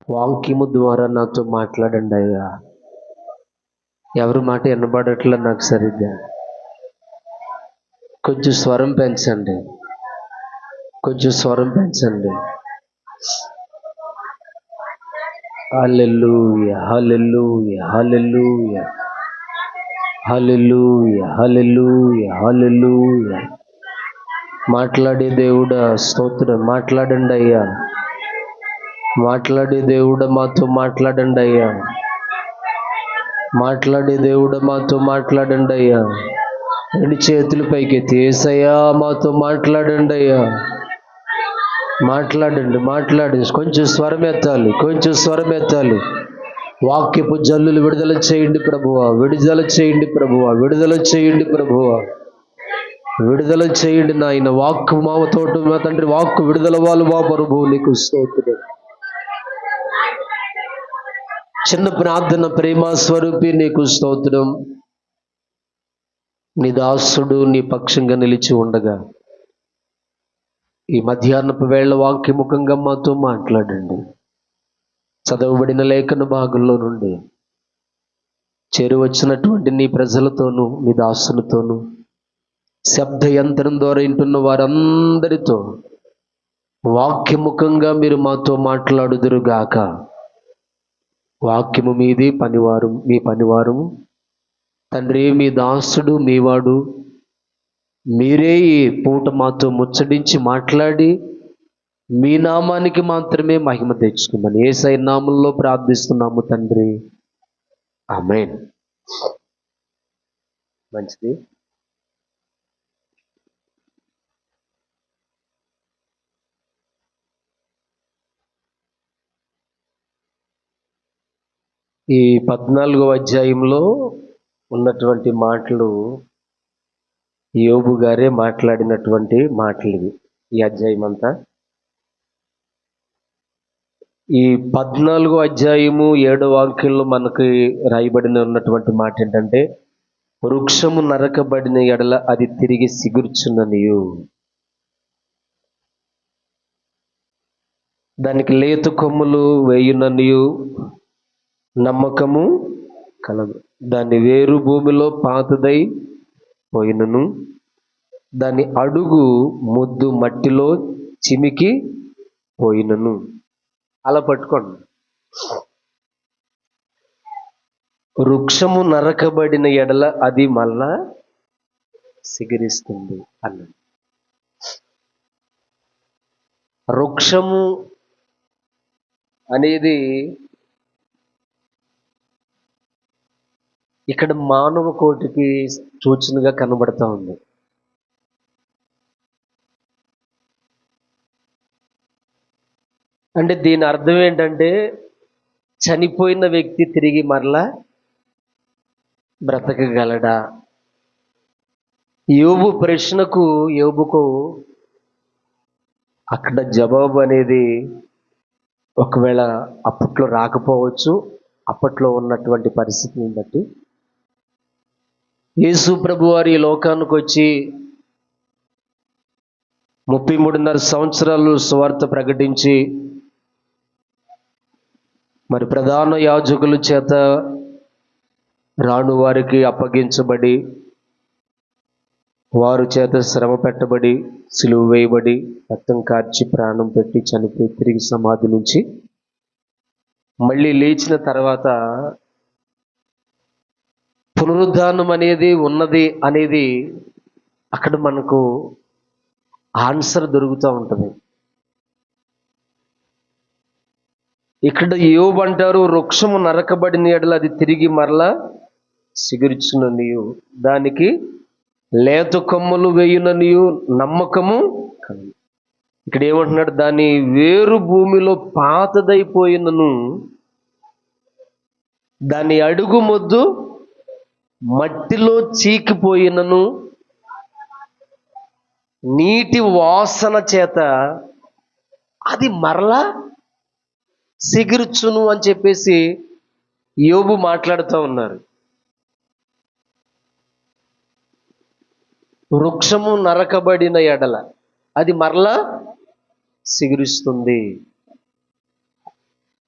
వాక్యము ద్వారా నాతో మాట్లాడండి అయ్యా. ఎవరి మాట వినబడట్లే నాకు సరిగ్గా. కొంచెం స్వరం పెంచండి, కొంచెం స్వరం పెంచండి. హల్లెలూయా, హల్లెలూయా, హల్లెలూయా, హల్లెలూయా, హల్లెలూయా, హల్లెలూయా. మాట్లాడే దేవుడా స్తోత్రం. మాట్లాడండి అయ్యా, మాట్లాడే దేవుడా మాతో మాట్లాడండి అయ్యా, మాట్లాడే దేవుడా మాతో మాట్లాడండి అయ్యా. రెండు చేతులు పైకెత్తి యేసయ్యా మాతో మాట్లాడండి అయ్యా. మాట్లాడండి, మాట్లాడండి. కొంచెం స్వరం ఎత్తాలి, కొంచెం స్వరం ఎత్తాలి. వాక్యపు జల్లులు విడుదల చేయండి ప్రభువా, విడుదల చేయండి ప్రభువా, విడుదల చేయండి ప్రభువా, విడుదల చేయండి నాయన. వాక్కు మావతోటి మా తండ్రి, వాక్కు విడుదల వాళ్ళు మా ప్రభువు నీకు స్తోత్రం. చిన్న ప్రార్థన. ప్రేమ స్వరూపి నీకు స్తోత్రం. నీ దాసుడు నీ పక్షంగా నిలిచి ఉండగా ఈ మధ్యాహ్నపు వేళ వాక్యముఖంగా మాతో మాట్లాడండి. చదవబడిన లేఖన భాగంలో నుండి చేరువచ్చినటువంటి నీ ప్రజలతోనూ నీ దాసులతోనూ శబ్ద యంత్రం ద్వారా వింటున్న వారందరితో వాక్యముఖంగా మీరు మాతో మాట్లాడుదురుగాక. వాక్యము మీది పనివారు, మీ పనివారము తండ్రి, మీ దాసుడు మీవాడు. మీరే ఈ పూట మాతో ముచ్చడించి మాట్లాడి మీ నామానికి మాత్రమే మహిమ తెచ్చుకుందని యేసయ్య నామంలో ప్రార్థిస్తున్నాము తండ్రి, ఆమేన్. మంచిది. ఈ 14వ అధ్యాయంలో ఉన్నటువంటి మాటలు యోబు గారే మాట్లాడినటువంటి మాటలు ఇవి. ఈ అధ్యాయం అంతా, ఈ 14వ అధ్యాయము 7వ వాక్యంలో మనకి రాయబడిన ఉన్నటువంటి మాట ఏంటంటే, వృక్షము నరకబడిన ఎడల అది తిరిగి సిగుర్చుననియు, దానికి లేత కొమ్ములు వేయుననియు నమ్మకము కలదు. దాని వేరు భూమిలో పాతదై పోయినను, దాని అడుగు ముద్దు మట్టిలో చిమికి పోయినను. అలా పట్టుకోండి. వృక్షము నరకబడిన ఎడల అది మళ్ళా సిగిరిస్తుంది అన్నది. వృక్షము అనేది ఇక్కడ మానవ కోటికి సూచనగా కనబడతా ఉంది. అంటే దీని అర్థం ఏంటంటే, చనిపోయిన వ్యక్తి తిరిగి మరలా బ్రతకగలడా? యోబు ప్రశ్నకు యోబుకు అక్కడ జవాబు అనేది ఒకవేళ అప్పట్లో రాకపోవచ్చు. అప్పట్లో ఉన్నటువంటి పరిస్థితిని బట్టి యేసు ప్రభు వారి ఈ లోకానికి వచ్చి 33.5 సంవత్సరాలు సువార్త ప్రకటించి మరి ప్రధాన యాజకుల చేత రాను వారికి అప్పగించబడి, వారు చేత శ్రమ పెట్టబడి, సిలువ వేయబడి, రక్తం కార్చి, ప్రాణం పెట్టి, చనిపోయి తిరిగి సమాధి నుంచి మళ్ళీ లేచిన తర్వాత పునరుద్ధానం అనేది ఉన్నది అనేది అక్కడ మనకు ఆన్సర్ దొరుకుతూ ఉంటుంది. ఇక్కడ యోబు అంటారు, వృక్షము నరకబడిన ఎడల అది తిరిగి మరలా సిగుర్చుననియు, దానికి లేత కొమ్మలు వేయుననియు నమ్మకము కలదు. ఇక్కడ ఏమంటున్నాడు? దాని వేరు భూమిలో పాతదైపోయినను, దాని అడుగు మొద్దు మట్టిలో చీకిపోయినను, నీటి వాసన చేత అది మరలా సిగుర్చును అని చెప్పేసి యోబు మాట్లాడుతూ ఉన్నారు. వృక్షము నరకబడిన ఎడల అది మరలా సిగురిస్తుంది.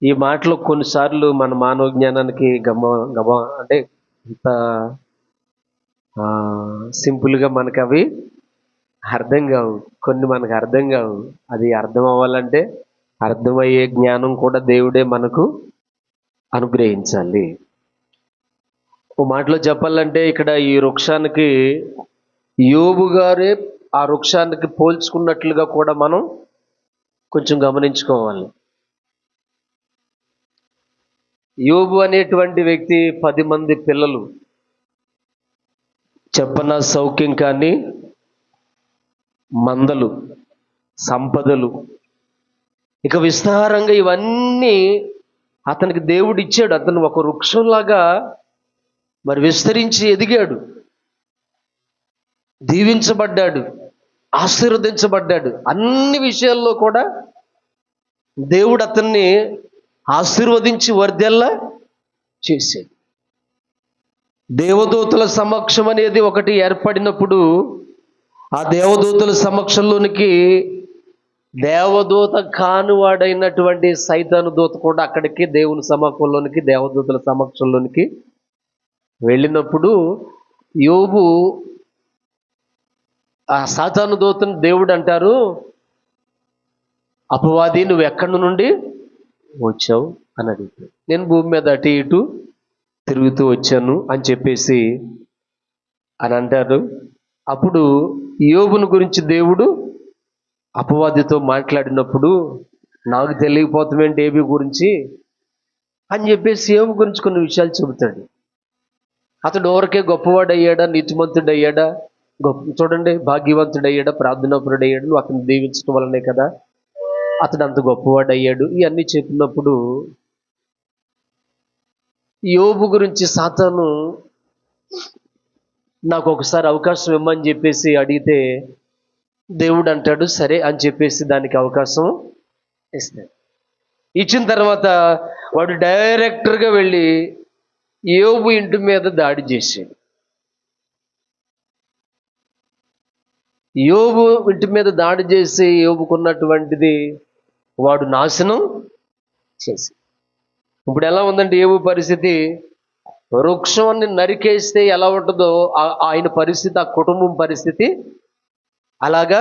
ఈ మాటలు కొన్నిసార్లు మన మానవ జ్ఞానానికి గమ అంటే ఇంత సింపుల్గా మనకు అవి అర్థం కావు. కొన్ని మనకు అర్థం కావు. అది అర్థం అవ్వాలంటే అర్థమయ్యే జ్ఞానం కూడా దేవుడే మనకు అనుగ్రహించాలి. ఓ మాటలో చెప్పాలంటే ఇక్కడ ఈ వృక్షానికి యోబు గారే ఆ వృక్షానికి పోల్చుకున్నట్లుగా కూడా మనం కొంచెం గమనించుకోవాలి. యోబు అనేటువంటి వ్యక్తి 10 మంది పిల్లలు, చెప్పన సౌఖ్యం కానీ, మందలు, సంపదలు, ఇక విస్తారంగా ఇవన్నీ అతనికి దేవుడు ఇచ్చాడు. అతను ఒక వృక్షంలాగా మరి విస్తరించి ఎదిగాడు, దీవించబడ్డాడు, ఆశీర్వదించబడ్డాడు. అన్ని విషయాల్లో కూడా దేవుడు అతన్ని ఆశీర్వదించి వర్ధెల్లా చేశాడు. దేవదూతల సమక్షం అనేది ఒకటి ఏర్పడినప్పుడు ఆ దేవదూతల సమక్షంలోనికి దేవదూత కానివాడైనటువంటి సైతాను దూత కూడా అక్కడికి దేవుని సమక్షంలోనికి, దేవదూతల సమక్షంలోనికి వెళ్ళినప్పుడు యోబు ఆ సాతాను దూతను దేవుడు అంటారు, అపవాది నువ్వు ఎక్కడి నుండి వచ్చావు అని అడుగుతాడు. నేను భూమి మీద అటు ఇటు తిరుగుతూ వచ్చాను అని చెప్పేసి అని అంటారు. అప్పుడు యోబుని గురించి దేవుడు అపవాదితో మాట్లాడినప్పుడు, నాకు తెలియకపోతామేంటి ఏబి గురించి అని చెప్పేసి యోబు గురించి కొన్ని విషయాలు చెబుతాడు. అతడు ఎవరికే గొప్పవాడయ్యాడా, నీతిమంతుడయ్యాడా, చూడండి భాగ్యవంతుడయ్యాడా, ప్రార్థనాపరుడయ్యాడు, నువ్వు అతను దీవించడం వల్లనే కదా అతడు అంత గొప్పవాడయ్యాడు. ఇవన్నీ చెప్పినప్పుడు యోబు గురించి సాతాను నాకు ఒకసారి అవకాశం ఇమ్మని చెప్పేసి అడిగితే దేవుడు అంటాడు సరే అని చెప్పేసి దానికి అవకాశం ఇస్తాడు. ఇచ్చిన తర్వాత వాడు డైరెక్టర్గా వెళ్ళి యోబు ఇంటి మీద దాడి చేశాడు. యోబు ఇంటి మీద దాడి చేసి యోబుకున్నటువంటిది వాడు నాశనం చేసి, ఇప్పుడు ఎలా ఉందంటే యోబు పరిస్థితి, వృక్షాన్ని నరికేస్తే ఎలా ఉంటుందో ఆయన పరిస్థితి, ఆ కుటుంబం పరిస్థితి అలాగా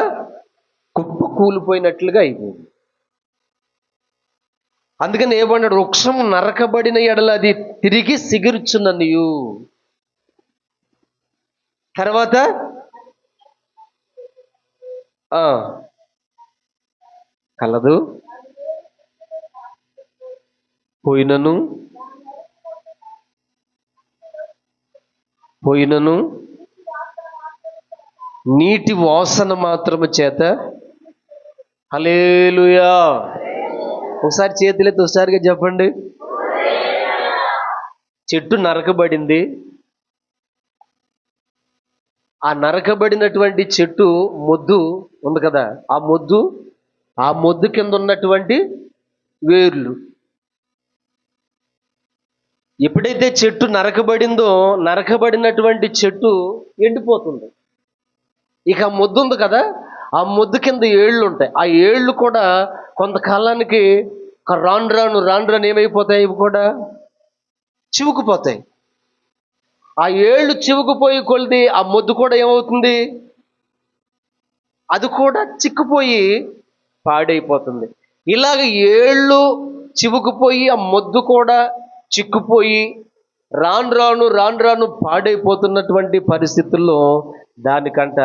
కుప్ప కూలిపోయినట్లుగా అయిపోయింది. అందుకని ఏమన్నాడు, వృక్షం నరకబడిన ఎడల అది తిరిగి సిగురుచున్ననియు, తర్వాత కలదు, పోయినను నీటి వాసన మాత్రము చేత. హల్లెలూయా. ఒకసారి చేతులెత్తి ఒకసారిగా చెప్పండి. చెట్టు నరకబడింది. ఆ నరకబడినటువంటి చెట్టు మొద్దు ఉంది కదా, ఆ మొద్దు కింద ఉన్నటువంటి వేర్లు, ఎప్పుడైతే చెట్టు నరకబడిందో నరకబడినటువంటి చెట్టు ఎండిపోతుంది. ఇక ఆ మొద్దు ఉంది కదా, ఆ మొద్దు కింద ఏళ్ళు ఉంటాయి. ఆ ఏళ్ళు కూడా కొంతకాలానికి రాను రాను ఏమైపోతాయి, ఇవి కూడా చివుకుపోతాయి. ఆ ఏళ్ళు చివుకుపోయి కొలిది ఆ మొద్దు కూడా ఏమవుతుంది, అది కూడా చిక్కుపోయి పాడైపోతుంది. ఇలాగ ఏళ్ళు చివుకుపోయి ఆ మొద్దు కూడా చిక్కుపోయి రాను రాను పాడైపోతున్నటువంటి పరిస్థితుల్లో దానికంట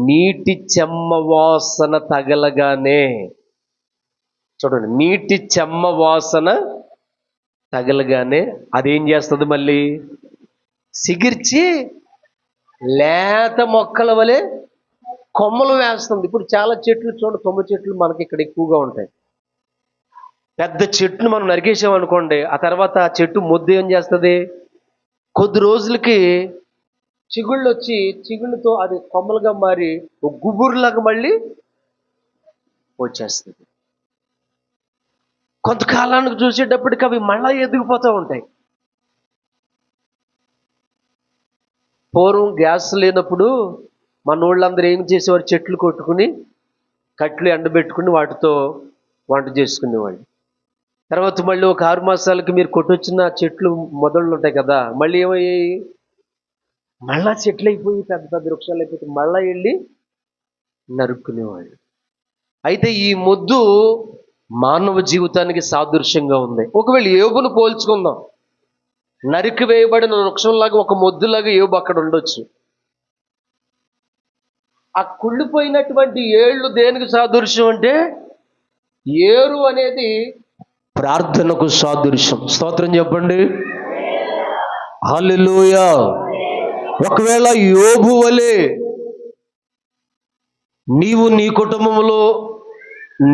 నీటి చెమ్మ వాసన తగలగానే, చూడండి, నీటి చెమ్మ వాసన తగలగానే అదేం చేస్తుంది, మళ్ళీ సిగిర్చి లేత మొక్కల వలె కొమ్మలు వేస్తుంది. ఇప్పుడు చాలా చెట్లు చూడండి, తుమ్మ చెట్లు మనకి ఇక్కడ ఎక్కువగా ఉంటాయి. పెద్ద చెట్టును మనం నరికేసామనుకోండి, ఆ తర్వాత ఆ చెట్టు మొద్దు ఏం చేస్తుంది, కొద్ది రోజులకి చిగుళ్ళు వచ్చి చిగుళ్ళతో అది కొమ్మలుగా మారి ఒక గుబురులాగా మళ్ళీ వచ్చేస్తుంది. కొంతకాలానికి చూసేటప్పటికి అవి మళ్ళా ఎదిగిపోతూ ఉంటాయి. పూర్వం గ్యాస్ లేనప్పుడు మన ఊళ్ళందరూ ఏం చేసేవారు, చెట్లు కొట్టుకుని కట్లు ఎండబెట్టుకుని వాటితో వంట చేసుకునేవాళ్ళు. తర్వాత మళ్ళీ ఒక 6 మాసాలకి మీరు కొట్టొచ్చిన చెట్లు మొదళ్ళు ఉంటాయి కదా, మళ్ళీ ఏమయ్యాయి, మళ్ళా చెట్లు అయిపోయి పెద్ద పెద్ద వృక్షాలు అయిపోయి మళ్ళా వెళ్ళి నరుక్కునేవాళ్ళు. అయితే ఈ మొద్దు మానవ జీవితానికి సాదృశ్యంగా ఉంది. ఒకవేళ యోబును పోల్చుకుందాం, నరికి వేయబడిన వృక్షంలాగా ఒక మొద్దులాగా యోబు అక్కడ ఉండొచ్చు. ఆ కుళ్ళిపోయినటువంటి ఏళ్ళు దేనికి సాదృశ్యం అంటే, ఏరు అనేది ప్రార్థనకు సాదృశ్యం. స్తోత్రం చెప్పండి, హల్లెలూయా. ఒకవేళ యోబు వలె నీవు నీ కుటుంబంలో,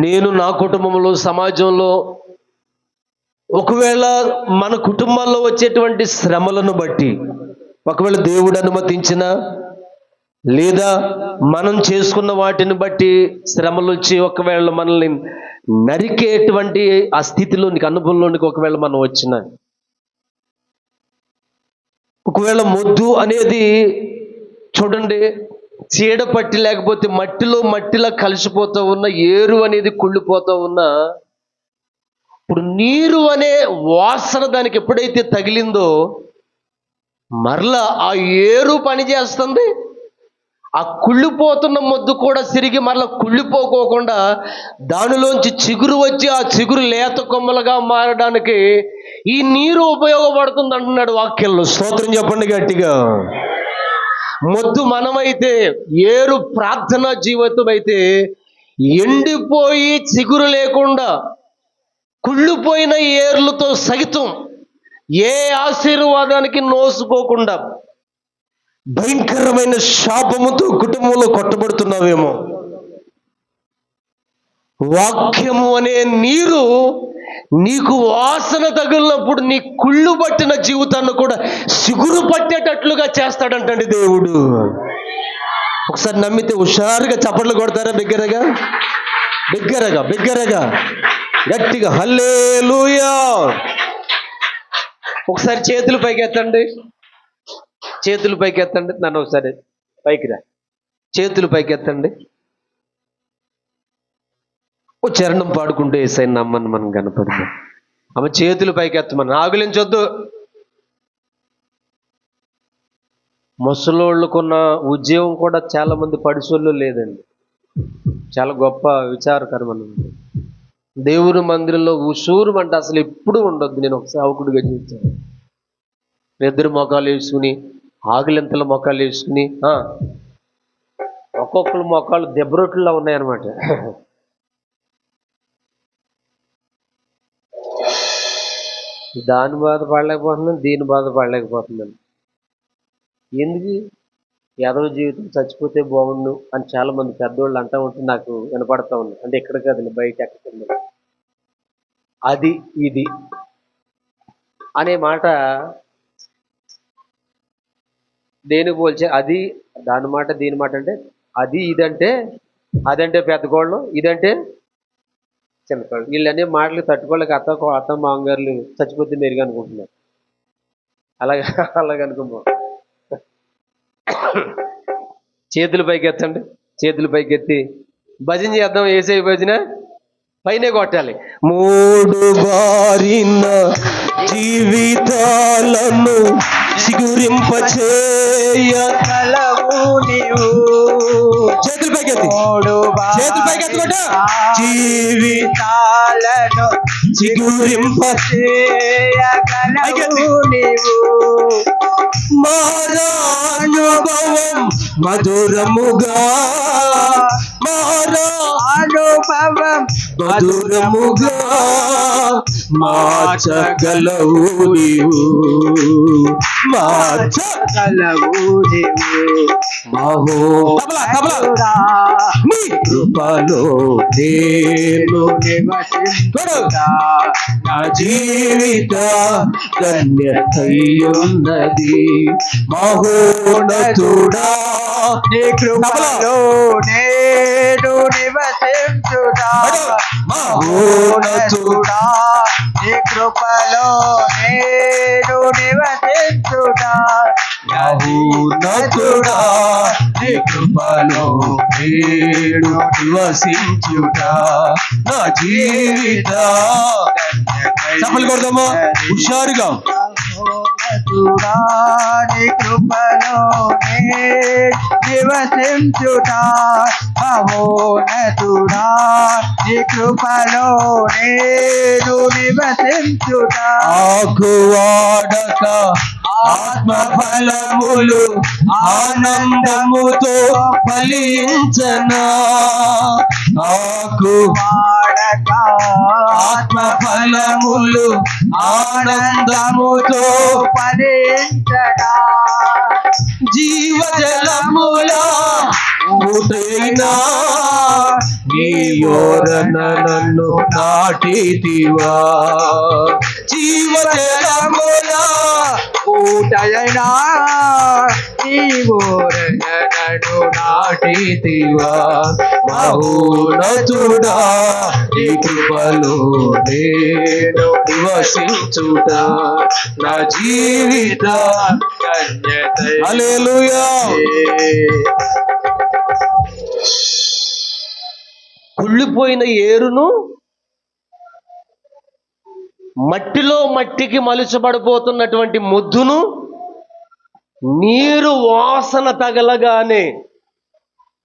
నేను నా కుటుంబంలో, సమాజంలో ఒకవేళ మన కుటుంబాల్లో వచ్చేటువంటి శ్రమలను బట్టి, ఒకవేళ దేవుడు అనుమతించిన లేదా మనం చేసుకున్న వాటిని బట్టి శ్రమలు వచ్చి ఒకవేళ మనల్ని నరికేటువంటి ఆ స్థితిలోనికి, అనుభవంలోనికి ఒకవేళ మనం వచ్చిన, ఒకవేళ మొద్దు అనేది చూడండి, చీడ పట్టి లేకపోతే మట్టిలా కలిసిపోతూ ఉన్న ఏరు అనేది కుళ్ళిపోతూ ఉన్న, ఇప్పుడు నీరు అనే వాసన దానికి ఎప్పుడైతే తగిలిందో మరలా ఆ ఏరు పని చేస్తుంది. ఆ కుళ్ళిపోతున్న మొద్దు కూడా తిరిగి మరలా కుళ్ళిపోకోకుండా దానిలోంచి చిగురు వచ్చి ఆ చిగురు లేత కొమ్మలుగా మారడానికి ఈ నీరు ఉపయోగపడుతుంది అంటున్నాడు వాక్యంలో. స్తోత్రం చెప్పండి గట్టిగా. మొద్దు మనమైతే, ఏరు ప్రార్థనా జీవితం అయితే ఎండిపోయి చిగురు లేకుండా కుళ్ళిపోయిన ఏర్లతో సహితం ఏ ఆశీర్వాదానికి నోసుకోకుండా భయంకరమైన శాపముతో కుటుంబంలో కొట్టబడుతున్నావేమో. వాక్యము అనే నీరు నీకు వాసన తగిలినప్పుడు నీ కుళ్ళు పట్టిన జీవితాన్ని కూడా సిగురు పట్టేటట్లుగా చేస్తాడంటండి దేవుడు. ఒకసారి నమ్మితే హుషారుగా చప్పట్లు కొడతారా? బిగ్గరగా బిగ్గరగా బిగ్గరగా గట్టిగా హల్లెలూయా. ఒకసారి చేతులు పైకి ఎత్తండి, చేతులు పైకి ఎత్తండి. నన్ను ఒకసారి పైకి రా, చేతులు పైకి ఎత్తండి. ఓ చరణం పాడుకుంటూ ఏసైనా నమ్మని మనం కనపడదాం. ఆమె చేతులు పైకి ఎత్తమని ఆగులించొద్దు. ముసలోళ్ళకున్న ఉద్యోగం కూడా చాలా మంది పడిసోళ్ళు లేదండి. చాలా గొప్ప విచారకరమైన దేవుని మందిరంలో ఉసూరు అంటే అసలు ఎప్పుడు ఉండొద్దు. నేను ఒక సేవకుడిగా చూస్తాను, నిద్ర మొఖాలు వేసుకుని, ఆగిలింతల మొఖాలు వేసుకుని, ఒక్కొక్కరు మొఖాలు దెబ్బరొట్టులా ఉన్నాయన్నమాట. దాని బాధ పడలేకపోతున్నాను, దీని బాధ పడలేకపోతున్నాను. ఎందుకు యాదవ జీవితం చచ్చిపోతే బాగుండు అని చాలా మంది పెద్దోళ్ళు అంటూ ఉంటే నాకు వినపడతా ఉంది. అంటే ఎక్కడ కాదండి, బయట ఎక్కడ అది ఇది అనే మాట దేని పోల్చే, అది దాని మాట దీని మాట అంటే, అది ఇదంటే, అదంటే పెద్ద కోళ్ళు, ఇదంటే చిన్న కోళ్ళు. వీళ్ళనే మాటలు తట్టుకోలేక అత్త మామగారులు చచ్చిపోతే మెరుగు అనుకుంటున్నారు. అలాగనుకో. చేతులు పైకి ఎత్తండి, చేతులు పైకి ఎత్తి భజన చేద్దాం. ఏసై భజన పైనే కొట్టాలి. మూడు బారిన జీవితాలను సిగురింపచేయ చేతులు పైకి ఎత్తి, చేతులు పైకి ఎత్తుకోట. జీవితాలను సిగురింపచేయ మారానుభవం మధురముగా, మారానుభవం మధురముగా మార్చగలవు నీవు, మార్చగలవు నీవు. నీ కృపలో నేను నా జీవిత ధన్యతయున్నది. మహోన్నతుడా నీ కృపలో నేను నివసించుడా, మహోన్నతుడా నీ కృపలో నేను నివసించుడా, మహోన్నతుడా నీ కృపలో నేను నివసించుడా. నా జీవిత చప్పలు కొడదామా హుషారుగా. మహోన్నతుడా నీ కృపలోనే నివసించుట, మహోన్నతుడా నీ కృపలోనే నివసించుట. ఆకువాడక ఆత్మ ఫలములు ఆనందముతో ఫలించనా, ఆకువాడక ఆత్మ ఫలములు ఆనందముతో ఫలించడా. జీవజలముల ఊటైనా నీ యోరన నన్ను నాటితివా, జీవజలముల ఊటైనా నీవు నన్ను నాటితివా. మహోన్నతుడా నీ కృపలో నేను నివసించుట, నా జీవిత హల్లెలూయా. కుళ్ళిపోయిన ఏరును మట్టిలో మట్టికి మలుచబడిపోతున్నటువంటి మొద్దును నీరు వాసన తగలగానే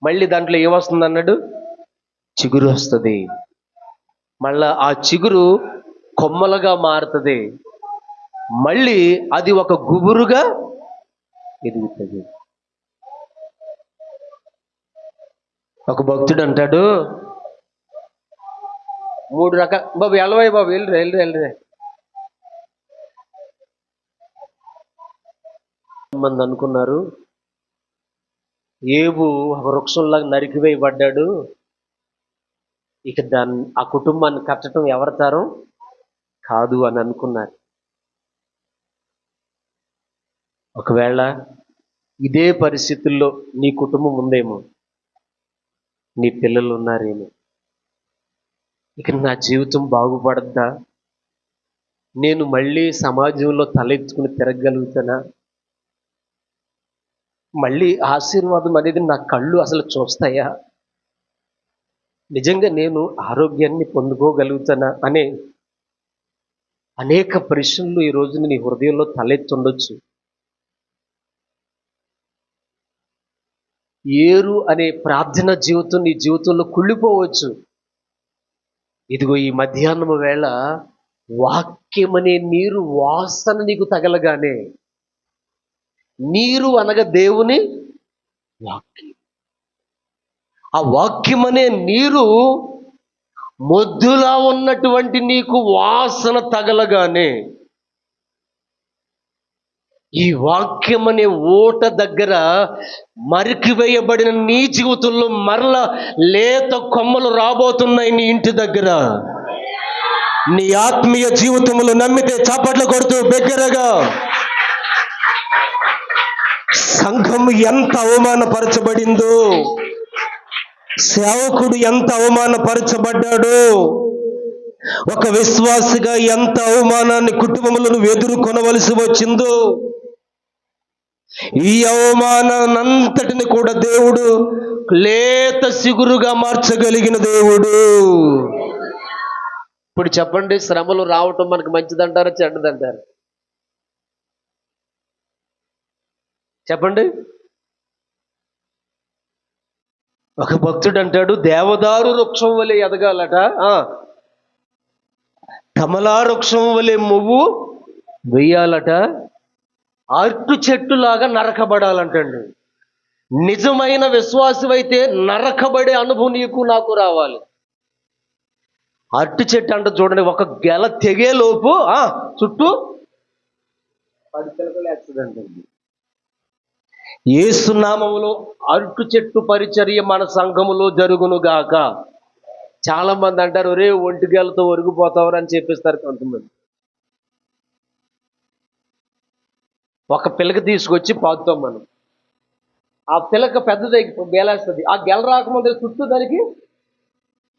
మళ్ళీ దాంట్లో ఏమొస్తుంది అన్నాడు, చిగురు వస్తుంది. మళ్ళా ఆ చిగురు కొమ్మలుగా మారుతుంది, మళ్ళీ అది ఒక గుబురుగా ఎదుగుతుంది. ఒక భక్తుడు అంటాడు, 3 రకాల బాబు ఎలవై బాబు వెళ్ళరే మంది అనుకున్నారు ఏబు ఒక వృక్షంలాగా నరికివేయబడ్డాడు, ఇక ఆ కుటుంబాన్ని కట్టడం ఎవరి తరం కాదు అని అనుకున్నారు. ఒకవేళ ఇదే పరిస్థితుల్లో నీ కుటుంబం ఉందేమో, నీ పిల్లలు ఉన్నారేమో, ఇక నా జీవితం బాగుపడద్దా, నేను మళ్ళీ సమాజంలో తలెత్తుకుని తిరగగలుగుతానా, మళ్ళీ ఆశీర్వాదం అనేది నా కళ్ళు అసలు చూస్తాయా, నిజంగా నేను ఆరోగ్యాన్ని పొందుకోగలుగుతానా అనే అనేక ప్రశ్నలు ఈ రోజున నీ హృదయంలో తలెత్తుండొచ్చు. ఏరు అనే ప్రార్థన జీవితం నీ జీవితంలో కుళ్ళిపోవచ్చు. ఇదిగో ఈ మధ్యాహ్నం వేళ వాక్యమనే నీరు వాసన నీకు తగలగానే, నీరు అనగా దేవుని వాక్యం, ఆ వాక్యమనే నీరు మొద్దులా ఉన్నటువంటి నీకు వాసన తగలగానే, ఈ వాక్యం అనే ఓట దగ్గర మరికివేయబడిన నీ జీవితంలో మరల లేత కొమ్మలు రాబోతున్నాయి. నీ ఇంటి దగ్గర నీ ఆత్మీయ జీవితంలో నమ్మితే చప్పట్లు కొడుతూ బిగ్గరగా. సంఘం ఎంత అవమానపరచబడిందో, సేవకుడు ఎంత అవమానపరచబడ్డాడో, ఒక విశ్వాసిగా ఎంత అవమానాన్ని కుటుంబములను ఎదుర్కొనవలసి వచ్చిందో, ఈ అవమానాన్నంతటిని కూడా దేవుడు లేత సిగురుగా మార్చగలిగిన దేవుడు. ఇప్పుడు చెప్పండి, శ్రమలు రావటం మనకు మంచిదంటారా చెడ్డదంటారా? చెప్పండి. ఒక భక్తుడు అంటాడు, దేవదారు వృక్షం వలె ఎదగాలట, కమలా వృక్షం వలె మువ్వు వెయ్యాలట, అరటి చెట్టులాగా నరకబడాలంటండి. నిజమైన విశ్వాసమైతే నరకబడే అనుభవం నీకు నాకు రావాలి. అరటి చెట్టు అంట చూడండి, ఒక గెల తెగేలోపు చుట్టూ 10 పిలకలు వేస్తుందంటండి. యేసు నామములో అరటి చెట్టు పరిచర్య మన సంఘములో జరుగునుగాక. చాలా మంది అంటారు, ఒరే ఒంటిగేలతో ఒరిగిపోతావరు అని చెప్పిస్తారు కొంతమంది. ఒక పిలక తీసుకొచ్చి పాతుతాం మనం, ఆ పిలక పెద్దది గెలేస్తుంది, ఆ గెల రాకముందే చుట్టూ దానికి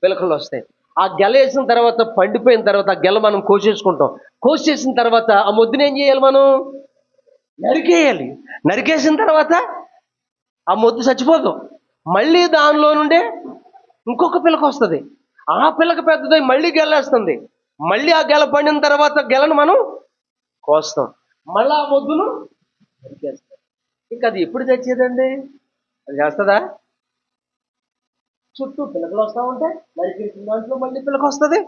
పిలకలు వస్తాయి. ఆ గెల వేసిన తర్వాత పండిపోయిన తర్వాత ఆ గెల మనం కోసేసుకుంటాం. కోసేసిన తర్వాత ఆ మొద్దుని ఏం చేయాలి, మనం నరికేయాలి. నరికేసిన తర్వాత ఆ మొద్దు చచ్చిపోదు, మళ్ళీ దానిలో నుండే ఇంకొక పిలక వస్తుంది. ఆ పిలక పెద్దదై మళ్ళీ గెల్లేస్తుంది. మళ్ళీ ఆ గెల పండిన తర్వాత గెలను మనం కోస్తాం, మళ్ళీ ఆ మొద్దును నరికేస్తాం. ఇంకా అది ఎప్పుడు తెచ్చేదండి? అది చేస్తుందా? చుట్టూ పిల్లకలు వస్తూ ఉంటాయి, నరికేసిన దాంట్లో మళ్ళీ పిల్లక వస్తుంది.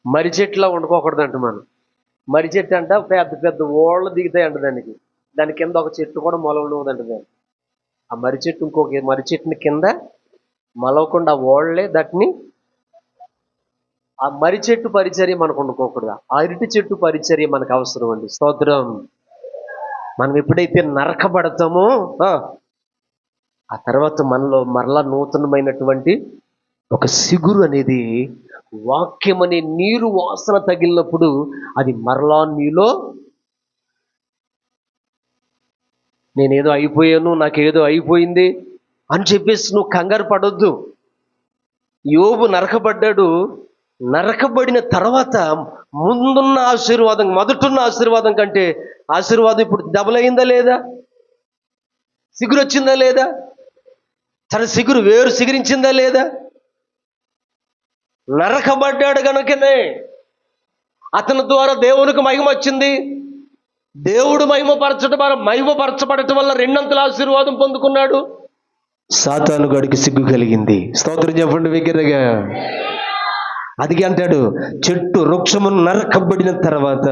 మర్రి చెట్టులా వండుకోకూడదంట మనం. మర్రి చెట్టు అంట పెద్ద పెద్ద ఓళ్ళు దిగుతాయంట దానికి. దాని కింద ఒక చెట్టు కూడా మొలవదంట దాన్ని. ఆ మర్రి చెట్టు ఇంకొక మర్రి చెట్టుని కింద మలవకుండా ఓళ్ళే దాటిని. ఆ మర్రి చెట్టు పరిచర్య మనకు వండుకోకూడదు, ఆ అరటి చెట్టు పరిచర్య మనకు అవసరం అండి. స్తోత్రం. మనం ఎప్పుడైతే నరకబడతామో ఆ తర్వాత మనలో మరలా నూతనమైనటువంటి ఒక సిగురు అనేది, వాక్యం అనే నీరు వాసన తగిలినప్పుడు అది మరలా నీలో, నేనేదో అయిపోయాను, నాకేదో అయిపోయింది అని చెప్పేసి నువ్వు కంగారు పడొద్దు. యోబు నరకబడ్డాడు. నరకబడిన తర్వాత ముందున్న ఆశీర్వాదం, మొదటున్న ఆశీర్వాదం కంటే ఆశీర్వాదం ఇప్పుడు డబుల్ అయిందా లేదా? సిగురు వచ్చిందా లేదా? తన సిగురు వేరు సిగురించిందా లేదా? నరకబడ్డాడు కనుకనే అతని ద్వారా దేవునికి మహిమ వచ్చింది. దేవుడు మహిమపరచబడటం వల్ల రెండంతల ఆశీర్వాదం పొందుకున్నాడు. సాతాను గడికి సిగ్గు కలిగింది. స్తోత్రం చెప్పండి బిగ్గరగా. అది అంటాడు, చెట్టు వృక్షము నరకబడిన తర్వాత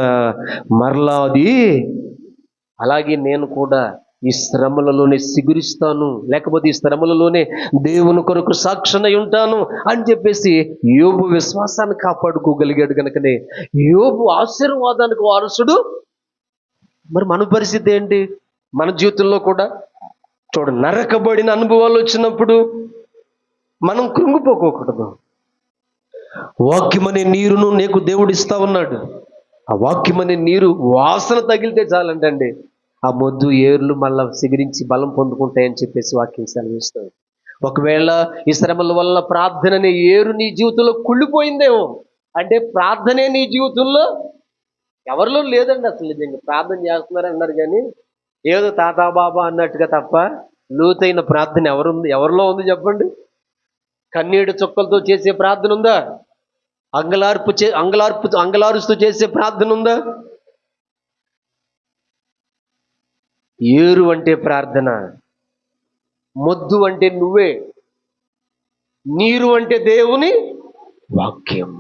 మరలా అది, అలాగే నేను కూడా ఈ శ్రమలలోనే సిగురిస్తాను, లేకపోతే ఈ శ్రమలలోనే దేవుని కొరకు సాక్షినై ఉంటాను అని చెప్పేసి యోబు విశ్వాసాన్ని కాపాడుకోగలిగాడు కనుకనే యోబు ఆశీర్వాదానికి వారసుడు. మరి మన పరిస్థితి ఏంటి? మన జీవితంలో కూడా చూడ, నరకబడిన అనుభవాలు వచ్చినప్పుడు మనం కృంగిపోకూడదు. వాక్యమనే నీరును నీకు దేవుడు ఇస్తా ఉన్నాడు. ఆ వాక్యమనే నీరు వాసన తగిలితే చాలంటండి, ఆ మొద్దు ఏర్లు మళ్ళా సిగిరించి బలం పొందుకుంటాయని చెప్పేసి వాక్యం సెలవిస్తాడు. ఒకవేళ ఈ శ్రమల వల్ల ప్రార్థన అనే ఏరు నీ జీవితంలో కుళ్ళిపోయిందేమో, అంటే ప్రార్థనే నీ జీవితంలో ఎవరిలో లేదండి. అసలు నిజంగా ప్రార్థన చేస్తున్నారని అన్నారు కానీ ఏదో తాతా బాబా అన్నట్టుగా తప్ప లోతైన ప్రార్థన ఎవరిలో ఉంది చెప్పండి? కన్నీటి చుక్కలతో చేసే ప్రార్థన ఉందా? అంగలారుస్తూ చేసే ప్రార్థన ఉందా? ఏరు అంటే ప్రార్థన, మొద్దు అంటే నువ్వే, నీరు అంటే దేవుని వాక్యం.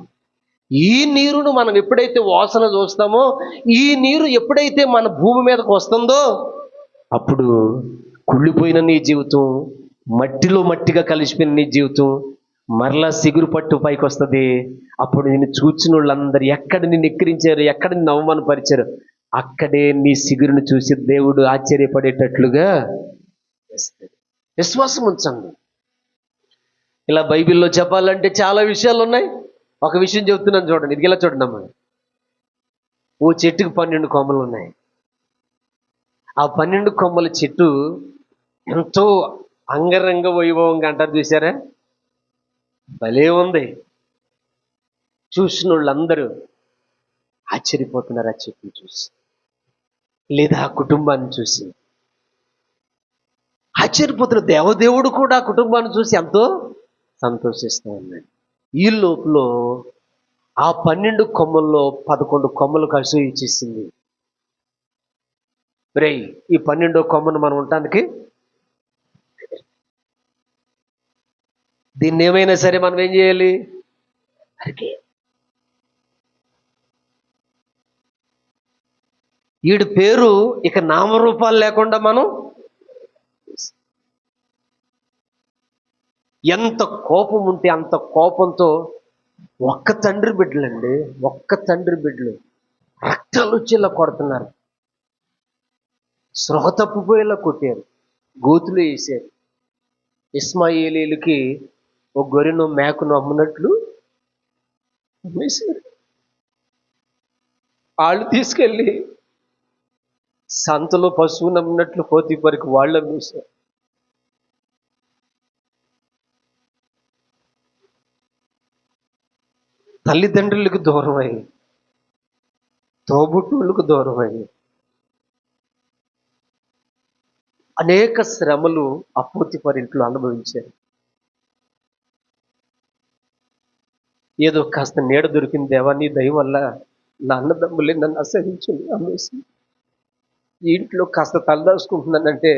ఈ నీరును మనం ఎప్పుడైతే వాసన చూస్తామో, ఈ నీరు ఎప్పుడైతే మన భూమి మీదకు వస్తుందో, అప్పుడు కుళ్ళిపోయిన నీ జీవితం, మట్టిలో మట్టిగా కలిసిపోయిన నీ జీవితం మరలా సిగురు పట్టు పైకి వస్తుంది. అప్పుడు నిన్ను చూచిన వాళ్ళందరూ ఎక్కడ నిన్ను ఎక్కిరించారు, ఎక్కడ నిన్ను అవమానపరిచారు, అక్కడే నీ సిగురును చూసి దేవుడు ఆశ్చర్యపడేటట్లుగా చేస్తాడు. విశ్వాసం ఉంచండి. ఇలా బైబిల్లో చెప్పాలంటే చాలా విషయాలు ఉన్నాయి. ఒక విషయం చెప్తున్నాను చూడండి, ఇది ఇలా చూడండి అమ్మా. ఓ చెట్టుకు 12 కొమ్మలు ఉన్నాయి. ఆ 12 కొమ్మల చెట్టు ఎంతో అంగరంగ వైభవంగా అంటారు చూసారా, భలే ఉంది. చూసిన వాళ్ళందరూ ఆశ్చర్యపోతున్నారు ఆ చెట్టుని చూసి, లేదా ఆ కుటుంబాన్ని చూసి ఆశ్చర్యపోతున్నారు. దేవదేవుడు కూడా ఆ కుటుంబాన్ని చూసి ఎంతో సంతోషిస్తూ ఉన్నాడు. ఈ లోపల ఆ 12 కొమ్మల్లో 11 కొమ్మలు అసూయ చేసింది. రేయ్, ఈ 12వ కొమ్మను మనం ఉండటానికి, దీన్ని ఏమైనా సరే మనం ఏం చేయాలి? అరికే. వీడి పేరు ఇక నామరూపాలు లేకుండా మనం, ఎంత కోపం ఉంటే అంత కోపంతో ఒక్క తండ్రి బిడ్డలు రక్తాలు వచ్చేలా కొడుతున్నారు, స్పృహ తప్పిపోయేలా కొట్టారు, గోతులు వేసారు. ఇస్మాయిలీలకి ఒక గొర్రెను మేకను అమ్మునట్లు అమ్మేశారు. వాళ్ళు తీసుకెళ్ళి సంతలో పశువును అమ్మినట్లు పోతీఫరుకు వాళ్ళు అమ్మేశారు. తల్లిదండ్రులకు దూరమై, తోబుట్టువులకు దూరమై అనేక శ్రమలు ఆ పోతీఫరు ఇంట్లో అనుభవించారు. ఏదో కాస్త నీడ దొరికింది దేవా, నీ దయ వల్ల నా అన్నదమ్ములే నన్ను అసహించి అమ్మేసి ఈ ఇంట్లో కాస్త తలదాచుకుంటున్నానంటే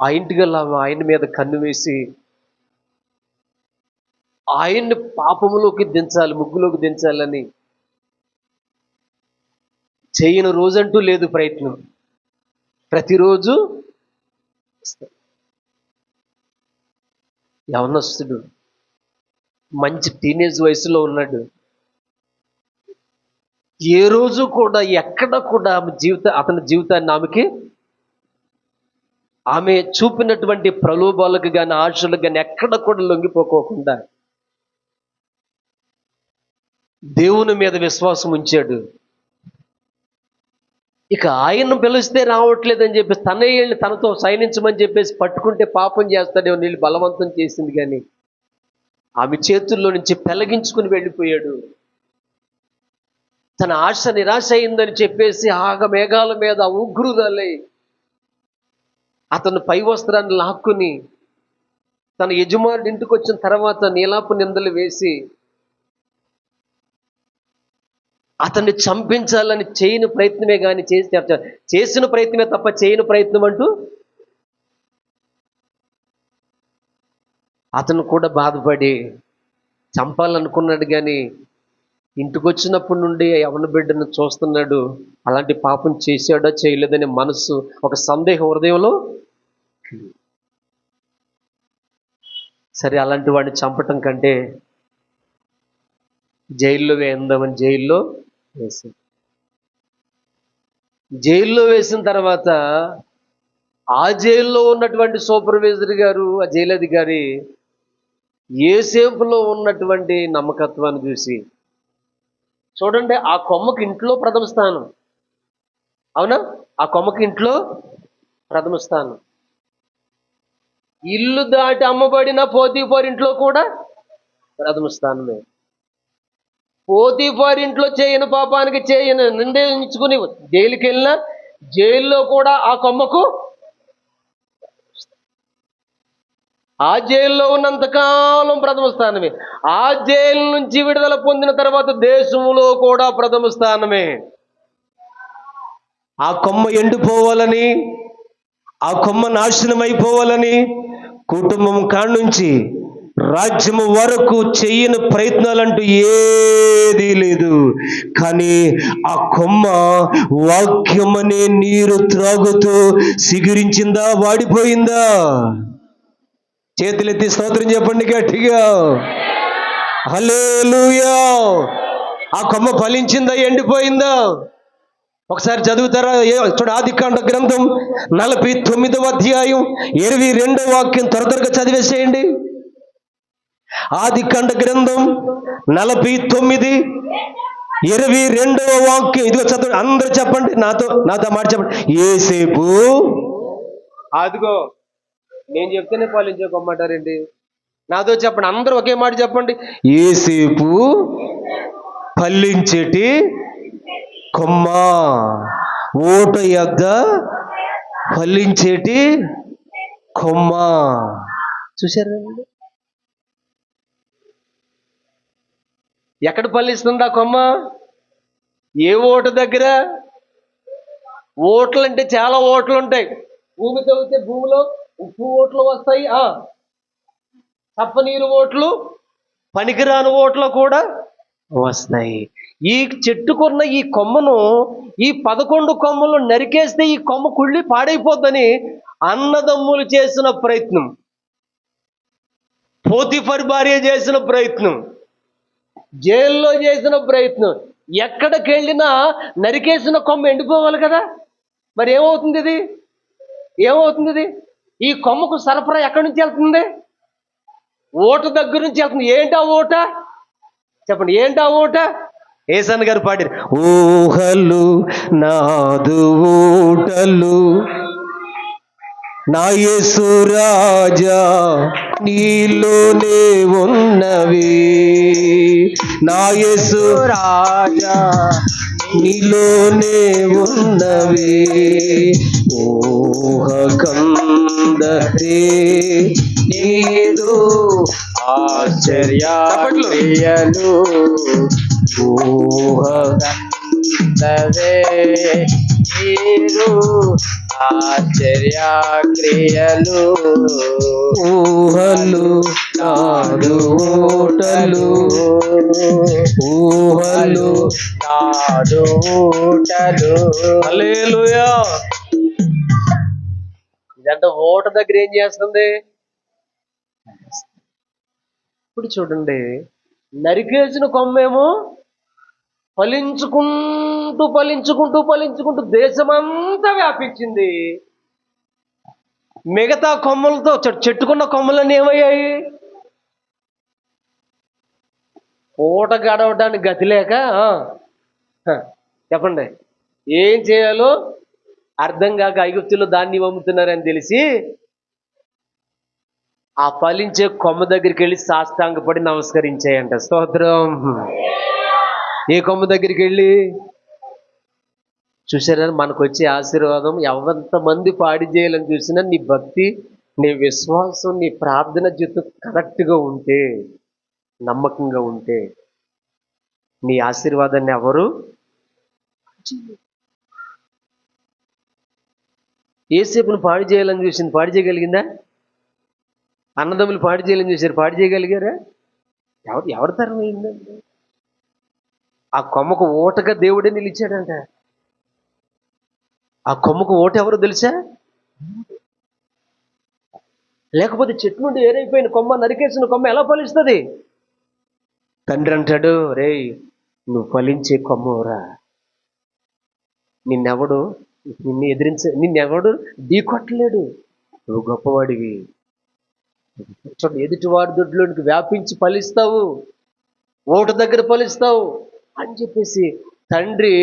ఆ ఇంటిగల్లా ఆయన మీద కన్ను వేసి ఆయన్ని పాపములోకి దించాలి, ముగ్గులోకి దించాలని చేయని రోజంటూ లేదు ప్రయత్నం. ప్రతిరోజు యవనస్తుడు, మంచి టీనేజ్ వయసులో ఉన్నాడు. ఏ రోజు కూడా ఎక్కడ కూడా అతని జీవితాన్ని ఆమె చూపినటువంటి ప్రలోభాలకు కానీ ఆశలకు కానీ ఎక్కడ కూడా లొంగిపోకోకుండా దేవుని మీద విశ్వాసం ఉంచాడు. ఇక ఆయన్ను పిలిస్తే రావట్లేదని చెప్పేసి తనతో సైనించమని చెప్పేసి పట్టుకుంటే పాపం చేస్తాడేమో నీళ్ళు బలవంతం చేసింది, కానీ ఆమె చేతుల్లో నుంచి పెళ్లగించుకుని వెళ్ళిపోయాడు. తన ఆశ నిరాశ అయిందని చెప్పేసి మేఘాల మీద ఉగ్రుదలై అతను పై వస్త్రాన్ని లాక్కుని తన యజమానుడి ఇంటికి వచ్చిన తర్వాత నీలాపు నిందలు వేసి అతన్ని చంపించాలని చేయని ప్రయత్నమే కానీ చేసిన ప్రయత్నమే తప్ప చేయని ప్రయత్నం అంటూ అతను కూడా బాధపడి చంపాలనుకున్నాడు. కానీ ఇంటికి వచ్చినప్పటి నుండి యవన బిడ్డను చూస్తున్నాడు, అలాంటి పాపం చేశాడో చేయలేదనే మనసు ఒక సందేహం హృదయంలో. సరే, అలాంటి వాడిని చంపటం కంటే జైల్లో వేద్దామని జైల్లో వేసిన తర్వాత ఆ జైల్లో ఉన్నటువంటి సూపర్వైజర్ గారు, ఆ జైలు అధికారి యోసేపులో ఉన్నటువంటి నమ్మకత్వాన్ని చూసి, చూడండి, ఆ కొమ్మకి ఇంట్లో ప్రథమ స్థానం, అవునా? ఆ కొమ్మకి ఇంట్లో ప్రథమ స్థానం. ఇల్లు దాటి అమ్మబడిన పోతీఫర్ ఇంట్లో కూడా ప్రథమ స్థానమే. పోతీఫర్ ఇంట్లో చేయని పాపానికి నిందించుకుని జైలుకి వెళ్ళినా జైల్లో కూడా ఆ కొమ్మకు, ఆ జైల్లో ఉన్నంతకాలం ప్రథమ స్థానమే. ఆ జైలు నుంచి విడుదల పొందిన తర్వాత దేశంలో కూడా ప్రథమ స్థానమే. ఆ కొమ్మ ఎండిపోవాలని, ఆ కొమ్మ నాశనం అయిపోవాలని కుటుంబం కాడ్నుంచి రాజ్యము వరకు చెయ్యని ప్రయత్నాలంటూ ఏదీ లేదు. కానీ ఆ కొమ్మ వాక్యమనే నీరు త్రాగుతూ సిగురించిందా, వాడిపోయిందా? చేతులెత్తి స్తోత్రం చెప్పండి గట్టిగా, హల్లెలూయా. ఆ కొమ్మ ఫలించిందా, ఎండిపోయిందా? ఒకసారి చదువుతారా? చూడ, ఆదికాండ గ్రంథం 49వ అధ్యాయం 22వ వాక్యం త్వరగా చదివేసేయండి. ఆదికాండ గ్రంథం 49:22వ వాక్యం. ఇదిగో చదవండి, అందరూ చెప్పండి, నాతో మాట చెప్పండి. యోసేపు, అదిగో నేను చెప్తేనే పాలించుకోమంటారండి, నాతో చెప్పండి, అందరూ ఒకే మాట చెప్పండి. యోసేపు ఫలించేటి కొమ్మ, ఓట యొద్ద ఫలించేటి కొమ్మ. చూశారండి? ఎక్కడ ఫలిస్తుంది ఆ కొమ్మ? ఏ ఓట దగ్గర? ఓట్లు అంటే చాలా ఓట్లు ఉంటాయి. భూమి తవ్వితే భూమిలో ఉప్పు ఓట్లు వస్తాయి, చప్పనీరు ఓట్లు, పనికిరాని ఓట్లు కూడా వస్తాయి. ఈ చెట్టుకున్న ఈ కొమ్మను, ఈ 11 కొమ్మలు నరికేస్తే ఈ కొమ్మ కుళ్ళి పాడైపోద్దని అన్నదమ్ములు చేసిన ప్రయత్నం, పోతీఫర్ భార్య చేసిన ప్రయత్నం, జైల్లో చేసిన ప్రయత్నం, ఎక్కడికి వెళ్ళినా నరికేసిన కొమ్మ ఎండిపోవాలి కదా. మరి ఏమవుతుంది ఇది? ఈ కొమ్మకు సరఫరా ఎక్కడి నుంచి వెళ్తుంది? ఓట దగ్గర నుంచి వెళ్తుంది. ఏంటా ఓట? చెప్పండి, ఏంటా ఓట? ఏసన్ గారు పాడారు, ఊహలు నాదు ఊటలు నా యేసు రాజా నీలోనే ఉన్నవి, నా యేసు రాజా నీలోనే ఉన్నవి. ఊహ కందరే నీదు ఆశ్చర్య చప్పట్లు. క్రియలు ఊహ ఊహకందవే నీదు ఆశ్చర్య క్రియలు ఊహలు నాదు ఊటలు, ఊహలు నాదు ఊటలు. హల్లెలూయా. ఇదంటే ఓట దగ్గర ఏం చేస్తుంది? ఇప్పుడు చూడండి, నరికేసిన కొమ్మేమో ఫలించుకుంటూ ఫలించుకుంటూ ఫలించుకుంటూ దేశమంతా వ్యాపించింది. మిగతా కొమ్మలతో చెట్టుకున్న కొమ్మలన్నీ ఏమయ్యాయి? పూట గడవడానికి గతి లేక చెప్పండి ఏం చేయాలో అర్థం కాక ఐగుప్తులో ధాన్యం అమ్ముతున్నారని తెలిసి ఆ ఫలించే కొమ్మ దగ్గరికి వెళ్ళి సాష్టాంగపడి నమస్కరించాయంట. స్తోత్రం. ఏ కొమ్మ దగ్గరికి వెళ్ళి? చూసారా, మనకు వచ్చే ఆశీర్వాదం ఎంతమంది పాడి చేయాలని చూసినా నీ భక్తి, నీ విశ్వాసం, నీ ప్రార్థన జీవితం కరెక్ట్గా ఉంటే, నమ్మకంగా ఉంటే నీ ఆశీర్వాదాన్ని ఎవరు ఏసేపును పాడు చేయాలని చూసింది, పాడు చేయగలిగిందా? అన్నదమ్ములు పాడు చేయాలని చూశారు, పాడు చేయగలిగారా? ఎవరి తరం అయిందండి? ఆ కొమ్మకు ఓటగా దేవుడే నిలిచాడంట. ఆ కొమ్మకు ఓట ఎవరు తెలుసా? లేకపోతే చెట్టు నుండి ఏరైపోయిన కొమ్మ, నరికేసిన కొమ్మ ఎలా ఫలిస్తుంది? తండ్రి అంటాడు, రేయ్ నువ్వు ఫలించే కొమ్మరా, నిన్నెవడు నిన్నెవడు ఢీకొట్టలేడు, నువ్వు గొప్పవాడివి. చూడండి, ఎదుటివాడి దొడ్లోనికి వ్యాపించి ఫలిస్తావు, ఓటు దగ్గర ఫలిస్తావు అని చెప్పేసి తండ్రి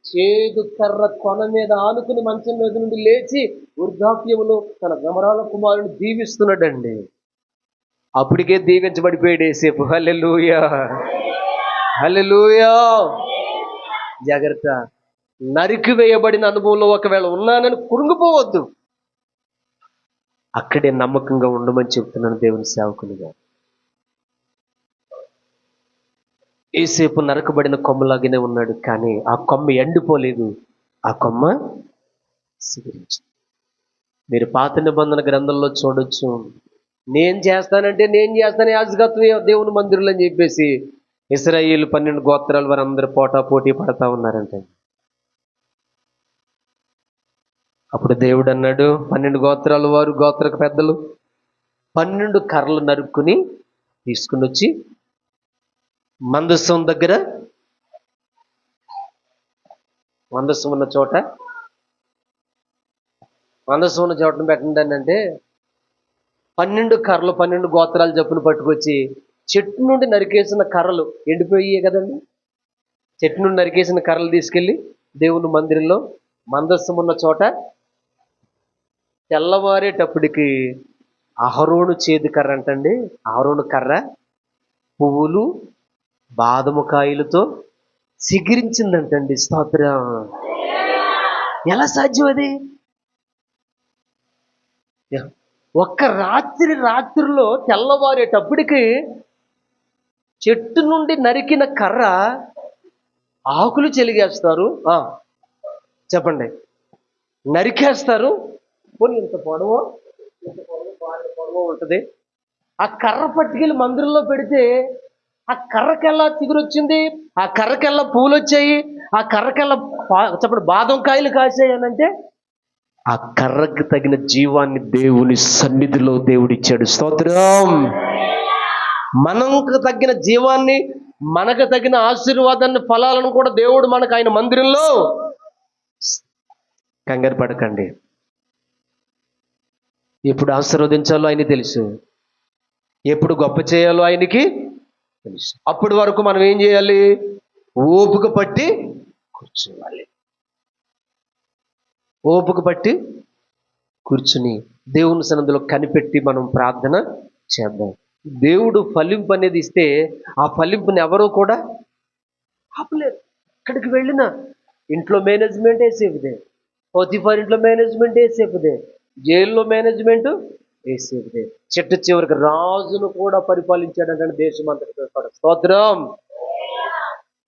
చేదు కర్ర కొన మీద ఆనుకుని మంచం మీద నుండి లేచి వృద్ధాప్యములో తన గమరాల కుమారుని దీవిస్తున్నాడండి. అప్పటికే దీవించబడిపోయాడు యేసేపు. హల్లెలూయా, హల్లెలూయా. జాగ్రత్త, నరికి వేయబడిన అనుభవంలో ఒకవేళ ఉన్నానని కురుంగిపోవద్దు. అక్కడే నమ్మకంగా ఉండమని చెప్తున్నాను దేవుని సేవకునిగా. యేసేపు నరకబడిన కొమ్మలాగానే ఉన్నాడు, కానీ ఆ కొమ్మ ఎండిపోలేదు, ఆ కొమ్మ సిగురించింది. మీరు పాత నిబంధన గ్రంథంలో చూడొచ్చు, నేను చేస్తాను యాజకత్వం దేవుని మందిరంలో అని చెప్పేసి ఇశ్రాయేలు 12 గోత్రాల వారు అందరూ పోటీ పడతా ఉన్నారంటే, అప్పుడు దేవుడు అన్నాడు, 12 గోత్రాల వారు, గోత్ర పెద్దలు 12 కర్రలు నరుక్కుని తీసుకుని వచ్చి మందసం దగ్గర, మందసం ఉన్న చోటను పెట్టండి అంటే 12 కర్రలు 12 గోత్రాలు చొప్పున పట్టుకొచ్చి చెట్టు నుండి నరికేసిన కర్రలు ఎండిపోయాయి కదండి, చెట్టు నుండి నరికేసిన కర్రలు తీసుకెళ్ళి దేవుని మందిరంలో మందస్సం ఉన్న చోట తెల్లవారేటప్పటికి అహరోను చేదు కర్ర అంటండి, అహరోను కర్ర పువ్వులు బాదము కాయలతో సిగిరించిందంటండి. స్తోత్రం. ఎలా సాధ్యం అది? ఒక్క రాత్రిలో తెల్లవారేటప్పటికి చెట్టు నుండి నరికిన కర్ర ఆకులు చెలిగేస్తారు, చెప్పండి, నరికేస్తారు. పోనీ ఇంత పొడవు ఉంటుంది, ఆ కర్ర పట్టుకెళ్ళి మందిరంలో పెడితే ఆ కర్రకెల్లా చిగురొచ్చింది, ఆ కర్రకెల్లా పూలు వచ్చాయి, ఆ కర్రకెల్లా చెప్పండి బాదం కాయలు కాసాయి అని అంటే ఆ కర్రకు తగిన జీవాన్ని దేవుని సన్నిధిలో దేవుడిచ్చాడు. స్తోత్రం. మనకు తగిన జీవాన్ని, మనకు తగిన ఆశీర్వాదాన్ని, ఫలాలను కూడా దేవుడు మనకు ఆయన మందిరంలో. కంగారు పడకండి, ఎప్పుడు ఆశీర్వదించాలో ఆయన తెలుసు, ఎప్పుడు గొప్ప చేయాలో ఆయనకి తెలుసు. అప్పటి వరకు మనం ఏం చేయాలి? ఓపిక పట్టి కూర్చోవాలి. ఓపిక పట్టి కూర్చుని దేవుని సన్నిధిలో కనిపెట్టి మనం ప్రార్థన చేద్దాం. దేవుడు ఫలింపు అనేది ఇస్తే ఆ ఫలింపుని ఎవరూ కూడా ఆపలేరు. ఎక్కడికి వెళ్ళినా ఇంట్లో మేనేజ్మెంట్ వేసేపుదే, పోతిఫర్ ఇంట్లో మేనేజ్మెంట్ వేసేపుదే, జైల్లో మేనేజ్మెంట్ ఏసేపుదే. చిట్ట చివరికి రాజును కూడా పరిపాలించాడంటే దేశం అంతటితో కూడా. స్తోత్రం.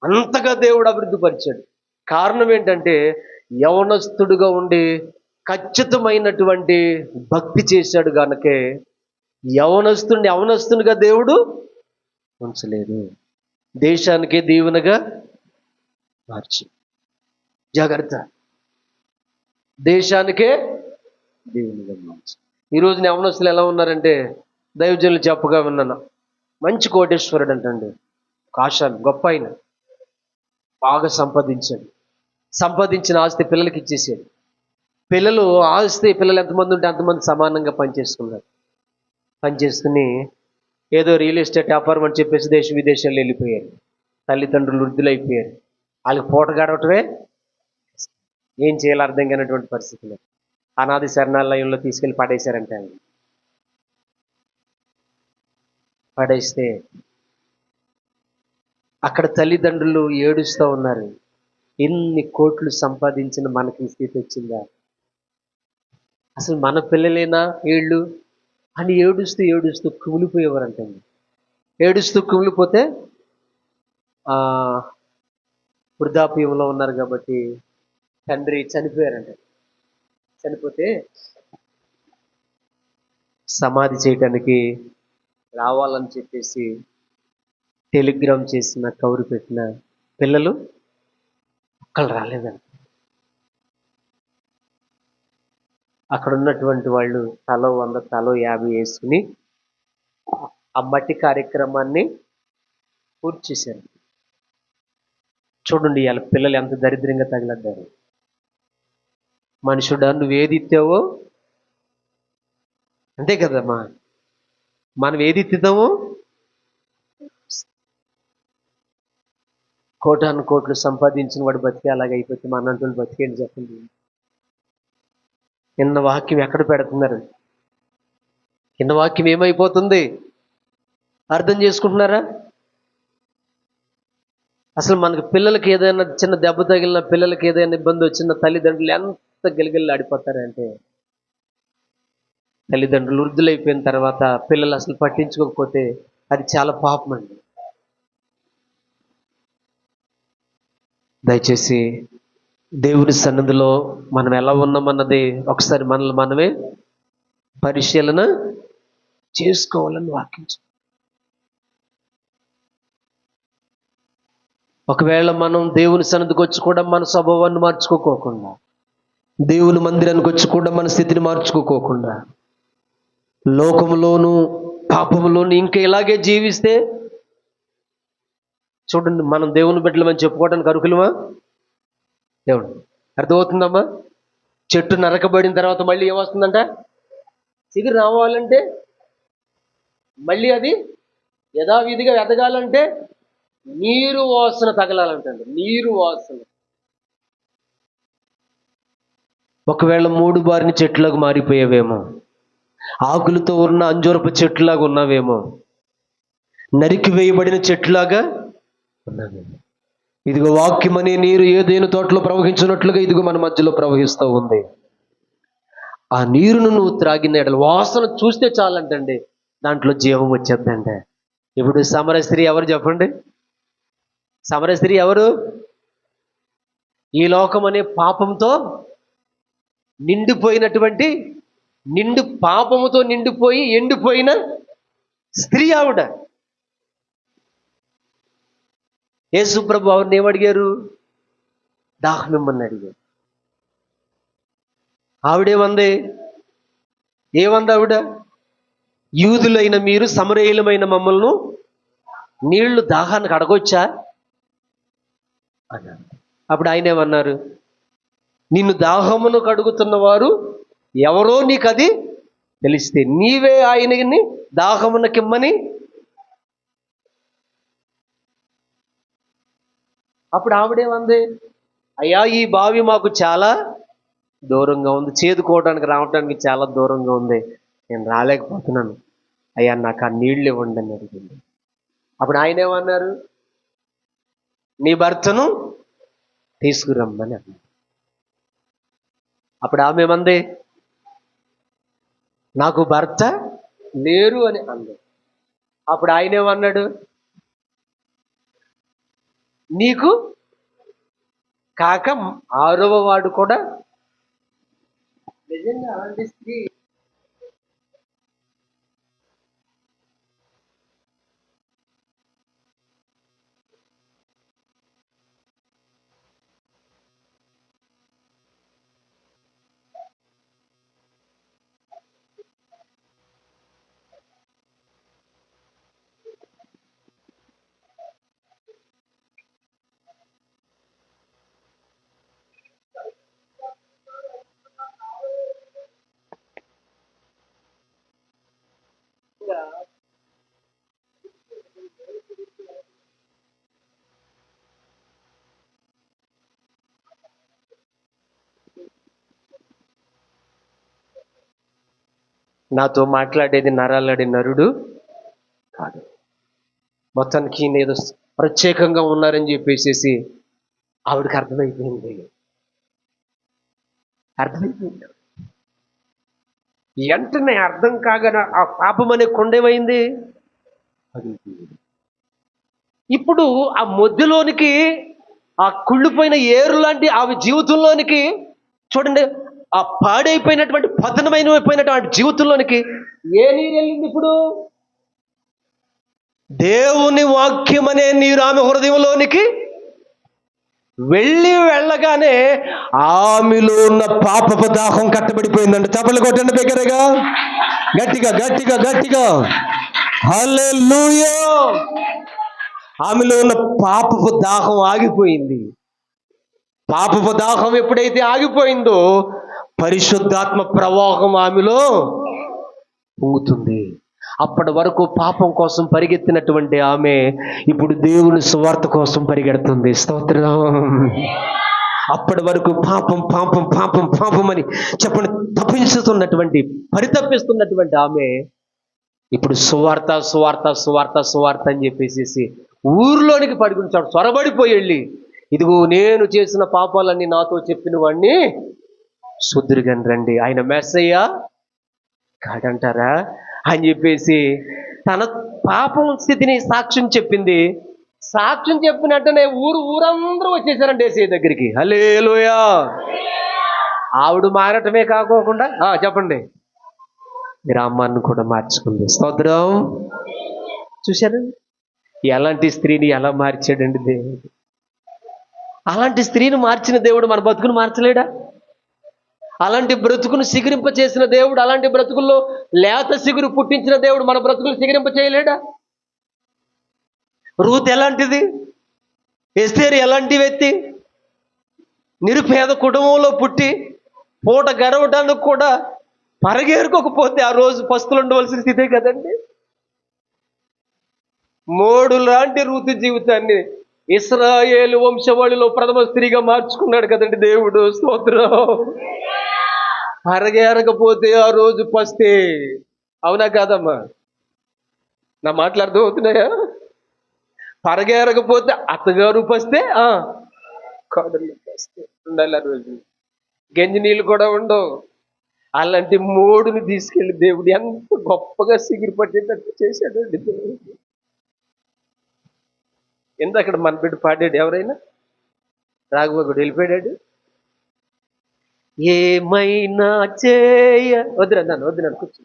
అంతగా దేవుడు అభివృద్ధి పరిచాడు. కారణం ఏంటంటే యవనస్తుడుగా ఉండి ఖచ్చితమైనటువంటి భక్తి చేశాడు గనకే యవనస్తునిగా దేవుడు ఉంచలేదు, దేశానికే దీవెనగా మార్చి. జాగ్రత్త, దేశానికే దీవెనగా మార్చి. ఈ రోజున యవనస్తులు ఎలా ఉన్నారంటే, దైవజనులు చెప్పగా విన్నాను, మంచి కోటేశ్వరుడు అంటండి, కాశాలు గొప్ప ఆయన, బాగా సంపాదించిన ఆస్తి పిల్లలకి ఇచ్చేసాడు. పిల్లలు ఎంతమంది ఉంటే అంతమంది సమానంగా పనిచేసుకుని ఏదో రియల్ ఎస్టేట్ వ్యాపారం అని చెప్పేసి దేశ విదేశాల్లో వెళ్ళిపోయారు. తల్లిదండ్రులు వృద్ధులైపోయారు. వాళ్ళకి పూట గడవటమే ఏం చేయాలో అర్థం కానటువంటి పరిస్థితులు. అనాథ శరణాలయంలో తీసుకెళ్ళి పడేశారంటే, పడేస్తే అక్కడ తల్లిదండ్రులు ఏడుస్తూ ఉన్నారు. ఎన్ని కోట్లు సంపాదించిన మనకి ఈ స్థితి వచ్చిందా, అసలు మన పిల్లలేనా వీళ్ళు అని ఏడుస్తూ కుమిలిపోయేవారంటండి. ఏడుస్తూ కుమిలిపోతే వృద్ధాప్యంలో ఉన్నారు కాబట్టి తండ్రి చనిపోయారంట. చనిపోతే సమాధి చేయటానికి రావాలని చెప్పేసి టెలిగ్రామ్ చేసిన, కౌరు పెట్టిన పిల్లలు ఒక్కళ్ళు రాలేదంట. అక్కడ ఉన్నటువంటి వాళ్ళు తలో 100 తలో 50 వేసుకుని ఆ మట్టి కార్యక్రమాన్ని పూర్తి చేశారు. చూడండి వాళ్ళ పిల్లలు ఎంత దరిద్రంగా తగిలడ్డారు. మనుషుడా, నువ్వు ఏది ఇస్తావో అంతే కదమ్మా, మనం ఏది ఇస్తామో. కోటాను కోట్లు సంపాదించిన వాడు బతికే అలాగైపోతే మన అంటులు బతికేంటి చెప్పండి. నిన్న వాక్యం ఎక్కడ పెడుతున్నారు? కింద వాక్యం ఏమైపోతుంది అర్థం చేసుకుంటున్నారా? అసలు మనకి పిల్లలకి ఏదైనా చిన్న దెబ్బ తగిలిన, పిల్లలకి ఏదైనా ఇబ్బంది వచ్చిన తల్లిదండ్రులు ఎంత గిలిగిల్లి ఆడిపోతారంటే, తల్లిదండ్రులు వృద్ధులైపోయిన తర్వాత పిల్లలు అసలు పట్టించుకోకపోతే అది చాలా పాపం అండి. దయచేసి దేవుని సన్నిధిలో మనం ఎలా ఉన్నామన్నది ఒకసారి మనల్ని మనమే పరిశీలన చేసుకోవాలని వాక్యం. ఒకవేళ మనం దేవుని సన్నిధికి వచ్చి కూడా మన స్వభావాన్ని మార్చుకోకుండా, దేవుని మందిరానికి వచ్చి కూడా మన స్థితిని మార్చుకోకుండా, లోకములోను పాపములోను ఇంకా ఇలాగే జీవిస్తే చూడండి, మనం దేవుని బిడ్డలమని చెప్పుకోవడానికి అర్హులమా? దేవుడు అర్థమవుతుందమ్మా? చెట్టు నరకబడిన తర్వాత మళ్ళీ ఏమొస్తుందంట? చిగురు రావాలంటే, మళ్ళీ అది యథావిధిగా ఎదగాలంటే నీరు వాసన తగలాలంటండి, నీరు వాసన. ఒకవేళ 3 బారిన చెట్టులాగా మారిపోయావేమో, ఆకులతో ఉన్న అంజూరపు చెట్టులాగా ఉన్నావేమో, నరికి వేయబడిన చెట్టులాగా ఉన్నావేమో. ఇదిగో వాక్యం అనే నీరు ఏదైనా తోటలో ప్రవహించినట్లుగా ఇదిగో మన మధ్యలో ప్రవహిస్తూ ఉంది. ఆ నీరును నువ్వు త్రాగిన ఎడల వాసన చూస్తే చాలంటండి, దాంట్లో జీవం వచ్చేద్దంటే. ఇప్పుడు సమర స్త్రీ ఎవరు చెప్పండి? సమర స్త్రీ ఎవరు? ఈ లోకం అనే పాపంతో నిండిపోయినటువంటి, పాపముతో నిండిపోయి ఎండిపోయిన స్త్రీ ఆవిడ. యేసు ప్రభు ఆవిడని ఏమడిగారు? దాహం ఇమ్మని అడిగారు. ఆవిడేమంది? ఆవిడ? యూదులైన మీరు సమరయులమైన మమ్మల్ని నీళ్లు దాహానికి అడగొచ్చా అన్నారు. అప్పుడు ఆయన ఏమన్నారు? నిన్ను దాహమును కడుగుతున్న వారు ఎవరో నీకు అది తెలిస్తే నీవే ఆయనని దాహమునకిమ్మని. అప్పుడు ఆవిడేమంది? అయ్యా, ఈ బావి మాకు చాలా దూరంగా ఉంది, చేదుకోవడానికి రావడానికి చాలా దూరంగా ఉంది, నేను రాలేకపోతున్నాను, అయ్యా నాకు ఆ నీళ్ళు ఇవ్వండి అని అడిగింది. అప్పుడు ఆయన ఏమన్నారు? నీ భర్తను తీసుకురమ్మని అన్నారు. అప్పుడు ఆమె ఏమంది? నాకు భర్త లేరు అని అంది. అప్పుడు ఆయన ఏమన్నాడు? నీకు కాక 6వ వాడు కూడా. నిజంగా అలాంటి స్త్రీ నాతో మాట్లాడేది నరాలడి నరుడు కాదు. మొత్తానికి ఈయన ఏదో ప్రత్యేకంగా ఉన్నారని చెప్పేసి ఆవిడకి అర్థమైపోయింది. వెంటనే అర్థం కాగానే ఆ పాపం అనే కొండేమైంది, పగిలిపోయింది. ఇప్పుడు ఆ మొద్దులోనికి, ఆ కుళ్ళిపోయిన ఏరు లాంటి ఆమె జీవితంలోనికి చూడండి, ఆ పాడైపోయినటువంటి పతనమైపోయినటువంటి జీవితంలోనికి ఏ నీరు వెళ్ళింది? ఇప్పుడు దేవుని వాక్యం అనే నీరు ఆమె హృదయంలోనికి వెళ్ళగానే ఆమెలో ఉన్న పాపపు దాహం కట్టబడిపోయిందండి. చప్పలు కొట్టండి దగ్గరగా, గట్టిగా గట్టిగా గట్టిగా. హల్లెలూయా. ఆమెలో ఉన్న పాపపు దాహం ఆగిపోయింది. పాపపు దాహం ఎప్పుడైతే ఆగిపోయిందో పరిశుద్ధాత్మ ప్రవాహం ఆమెలో పొంగుతుంది. అప్పటి వరకు పాపం కోసం పరిగెత్తినటువంటి ఆమె ఇప్పుడు దేవుని సువార్త కోసం పరిగెడుతుంది. స్తోత్రం. అప్పటి వరకు పాపం పాపం పాపం పాపం అని చెప్పండి పరితపిస్తున్నటువంటి ఆమె ఇప్పుడు సువార్త సువార్త సువార్త సువార్త అని చెప్పేసి ఊర్లోనికి పడుకుంటాడు. చొరబడిపోయి వెళ్ళి, ఇదిగో నేను చేసిన పాపాలన్నీ నాతో చెప్పిన వాడిని శుద్ధురుగాని రండి, ఆయన మెస్సయ్య కాడంటారా అని చెప్పేసి తన పాపం స్థితిని సాక్ష్యం చెప్పింది. సాక్ష్యం చెప్పినట్టునే ఊరందరూ వచ్చేసారండి యేసయ్య దగ్గరికి. హల్లెలూయా. ఆవిడ మారటమే కాకోకుండా చెప్పండి, గ్రామాన్ని కూడా మార్చుకుంది. స్తోత్రం. చూశారు ఎలాంటి స్త్రీని ఎలా మార్చాడండి దేవుడు. అలాంటి స్త్రీని మార్చిన దేవుడు మన బతుకును మార్చలేడా? అలాంటి బ్రతుకును సిగురింప చేసిన దేవుడు, అలాంటి బ్రతుకుల్లో లేత సిగురు పుట్టించిన దేవుడు మన బ్రతుకులు సిగురింప చేయలేడా? రూత్ ఎలాంటిది? ఎస్తేరు ఎలాంటి వ్యక్తి? నిరుపేద కుటుంబంలో పుట్టి పూట గడవడానికి కూడా పరగేరుకోకపోతే ఆ రోజు పస్తులు ఉండవలసిన స్థితే కదండి. మోడు లాంటి రూతు జీవితాన్ని ఇశ్రాయేలు వంశవాళిలో ప్రథమ స్త్రీగా మార్చుకున్నాడు కదండి దేవుడు. స్తోత్రం. పరగేరకపోతే ఆ రోజు పస్తే. అవునా కాదమ్మా? నా మాటలు అర్థం అవుతున్నాయా? పరగేరకపోతే అత్తగారు పస్తే, కోడలు పస్తే ఉండాలి. ఆ రోజు గంజి నీళ్ళు కూడా ఉండవు. అలాంటి మోడుని తీసుకెళ్లి దేవుడు ఎంత గొప్పగా సిగిరి పట్టేటట్టు చేశాడండి దేవుడు. అక్కడ మన బిడ్డ పాడాడు, ఎవరైనా రాఘవగుడు వెళ్ళిపోయాడు. ఏమైనా వద్దునన్ను కూర్చో,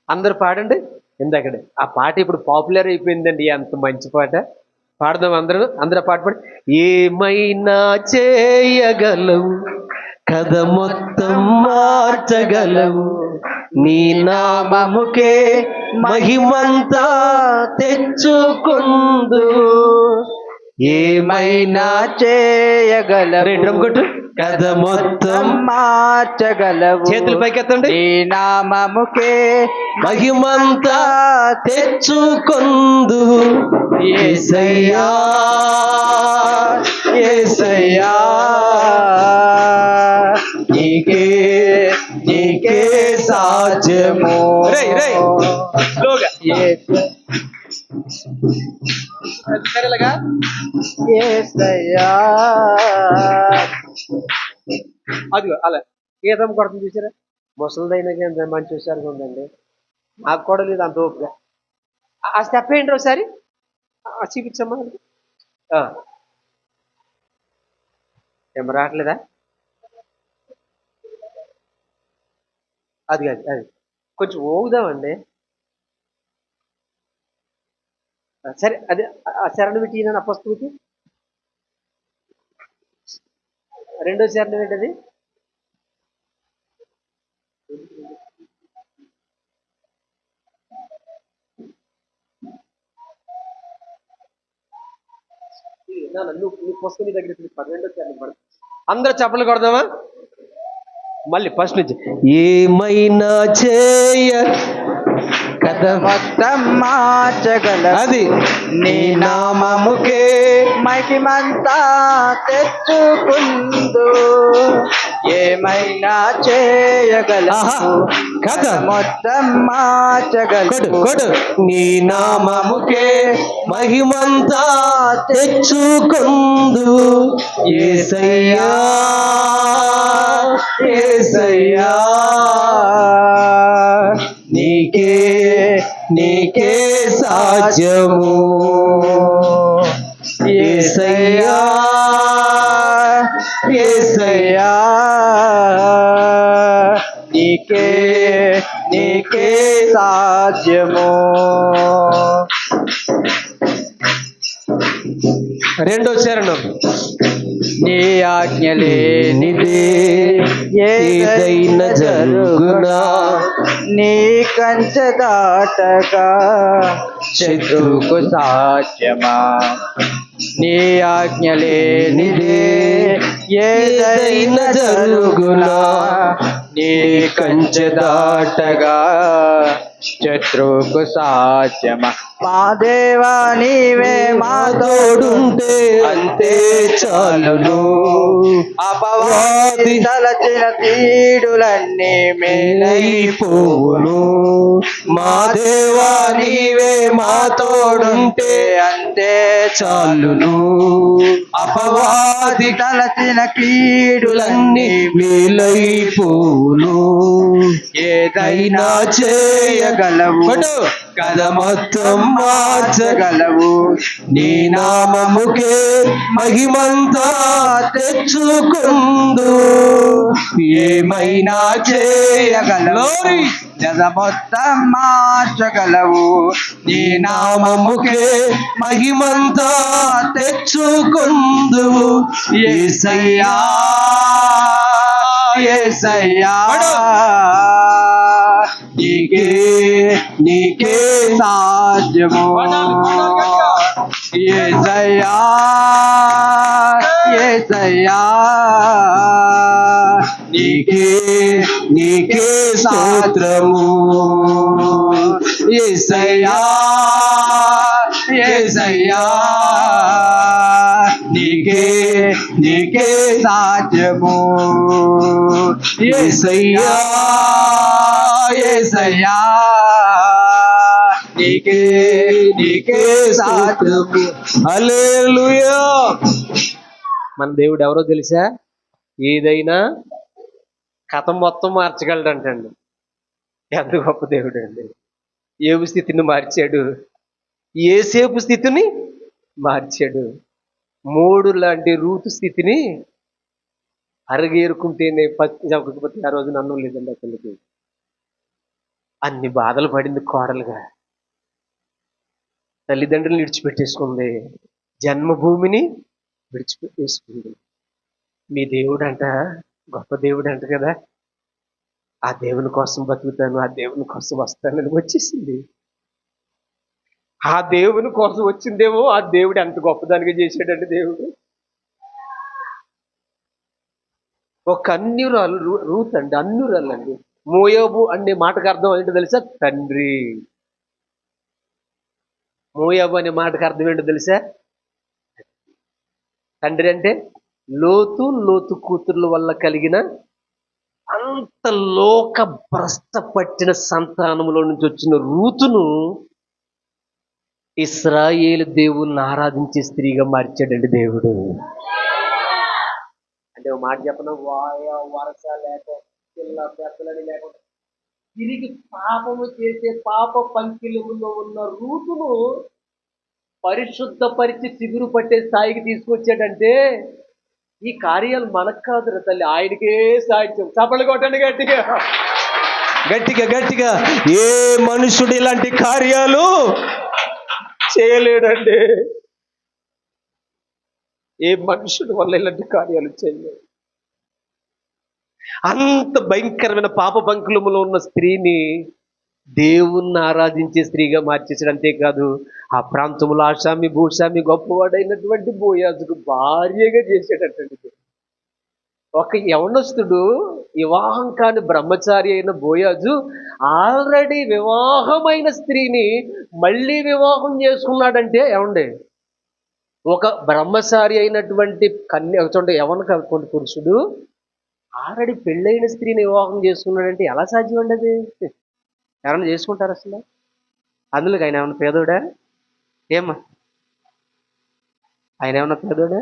అందరు పాడండి. అక్కడ ఆ పాట ఇప్పుడు పాపులర్ అయిపోయిందండి. ఎంత మంచి పాట. పాడదాం అందరూ పాట పాడి. ఏమైనా చేయగలవు, కథ మొత్తం మార్చగలవు, నీ నామముకే మహిమంతా తెచ్చుకుందు. ఏమైనా చేయగలవు, కథ మొత్తం మార్చగలవు, చేతులు పైకెత్తండి, నీ నామముకే మహిమంతా తెచ్చుకుందు. యేసయ్యా యేసయ్యా నీకే సాధ్యము. అదిగో అలా గీతం కొడుతుంది చూసారా? ముసలిదైనా కానీ మంచి హుషారుగా ఉందండి. నాకు కూడా లేదు అంత ఓపిక. ఆ స్టెప్ ఏంటి ఒకసారి చూపించమ్మా. ఆ, ఏం రావట్లేదా? అది కాదు అది కొంచెం ఊగుదామండి. సరే అదే ఆ శరణం పెట్టి నా పుస్తకం రెండో శరణం ఏంటది? నువ్వు పుస్తకం నీ దగ్గర తీసుకుని రెండో శరణం పడు. అందరూ చప్పలు కొడదామా? మళ్ళీ ఫస్ట్ నుంచి. ఏమైనా చేయ కథ మొత్తం మార్చగలవు. అది నీ నామముకే మహిమంతా తెచ్చుకుందు. ఏమైనా చేయగలవు. ఆహా. కథ మొత్తం మార్చగలవు. కొడు నీ నామముకే మహిమంతా తెచ్చుకుందు. యేసయ్యా యేసయ్యా నీకే నీకే సాధ్యము. యేసయ్యా యేసయ్యా నీకే నీకే సాధ్యము. రెండో చరణం. నీ ఆజ్ఞ లేనిదే ఏదైనా జరుగునా. నీ కంచె దాటగా శత్రువుకు సాధ్యమా. నీ ఆజ్ఞ లేనిదే ఏదైనా జరుగునా. నీ కంచె దాటగా శత్రువుకు సాధ్యమా. మా దేవా నీవే మా తోడుంటే అంతే చాలును. అపవాది తలచిన తీడులన్నీ మేలైపోవును. మా దేవా నీవే మా తోడుంటే అంతే చాలును. అపవాది తలచిన కీడులన్నీ మేలైపోను. ఏదైనా చేయగలవు. కథ మొత్తం మార్చగలవు. నీ నీ నామముకే మహిమంతా తెచ్చుకుందు. ఏమైనా చేయగలవు. జగ మొత్తం మార్చగలవు. నీ నామముకే మహిమంతా తెచ్చుకుందు. యేసయ్యా యేసయ్యా నీకే నీకే సాధ్యము. యేసయ్యా యేసయ్యా నీకే నీకే స్తోత్రము. యేసయ్యా యేసయ్యా నీకే నీకే సాధ్యము. యేసయ్యా యేసయ్యా నీకే నీకే స్తోత్రము. హల్లెలూయా. మన దేవుడు ఎవరో తెలుసా? ఏదైనా కథ మొత్తం మార్చగలడంటండి. ఎంత గొప్ప దేవుడు అండి. ఏబు స్థితిని మార్చాడు, ఏసేపు స్థితిని మార్చాడు. 3 లాంటి రూతు స్థితిని అరగేరుకుంటేనే పచ్చి చంపకపోతే ఆ రోజు నన్ను లేదండి అసలుకి. అన్ని బాధలు పడింది కోడలుగా. తల్లిదండ్రులను విడిచిపెట్టేసుకుంది, జన్మభూమిని విడిచిపెట్టేసుకుంది. మీ దేవుడు అంట గొప్ప దేవుడు అంట కదా, ఆ దేవుని కోసం బతుకుతాను, ఆ దేవుని కోసం వస్తానని వచ్చేసింది. ఆ దేవుని కోసం వచ్చిందేమో, ఆ దేవుడు ఎంత గొప్పదానిగా చేశాడండి దేవుడు. ఒక అన్యురాలు రూత్ అండి, అన్యురాలు అండి. మోయాబు అనే మాటకు అర్థం ఏంటో తెలుసా? తండ్రి. మోయాబు అనే మాటకు అర్థం ఏంటో తెలుసా? తండ్రి అంటే లోతు కూతుర్ల వల్ల కలిగిన అంత లోక భ్రష్ట పట్టిన సంతానంలో నుంచి వచ్చిన రూతును ఇశ్రాయేలు దేవుణ్ణి ఆరాధించే స్త్రీగా మార్చాడండి దేవుడు. అంటే ఒక మాట చెప్పిన వరస లేక పిల్ల పెద్దలని లేకుండా తిరిగి పాపము చేసే పాప పంకిలములో ఉన్న రూతును పరిశుద్ధపరిచి చిగురు పట్టే స్థాయికి తీసుకొచ్చాడంటే ఈ కార్యాలు మనకు కాదురా తల్లి, ఆయనకే సాధ్యం. చప్పట్లు కొట్టండి గట్టిగా. గట్టిగా గట్టిగా. ఏ మనుషుడు ఇలాంటి కార్యాలు చేయలేడండి. ఏ మనుషుడు వల్ల ఇలాంటి కార్యాలు చేయలేడు. అంత భయంకరమైన పాప పంకులములో ఉన్న స్త్రీని దేవుణ్ణి ఆరాధించే స్త్రీగా మార్చేసాడు. అంతేకాదు ఆ ప్రాంతంలో ఆషామి భూషామి గొప్పవాడైనటువంటి బోయాజుకు భార్యగా చేసేటట్టండి. ఒక యవనస్తుడు, వివాహం కాని బ్రహ్మచారి అయిన బోయాజు ఆల్రెడీ వివాహమైన స్త్రీని మళ్ళీ వివాహం చేసుకున్నాడంటే ఏమండి, ఒక బ్రహ్మచారి అయినటువంటి కన్య చూడండి యవన కొన్ని పురుషుడు ఆల్రెడీ పెళ్ళైన స్త్రీని వివాహం చేసుకున్నాడంటే ఎలా సాధ్యం అండి అది? ఎవరైనా చేసుకుంటారు అసలు? అందులో ఆయన ఏమన్నా పేదోడా? ఏమ్మా ఆయన ఏమన్నా పేదోడా?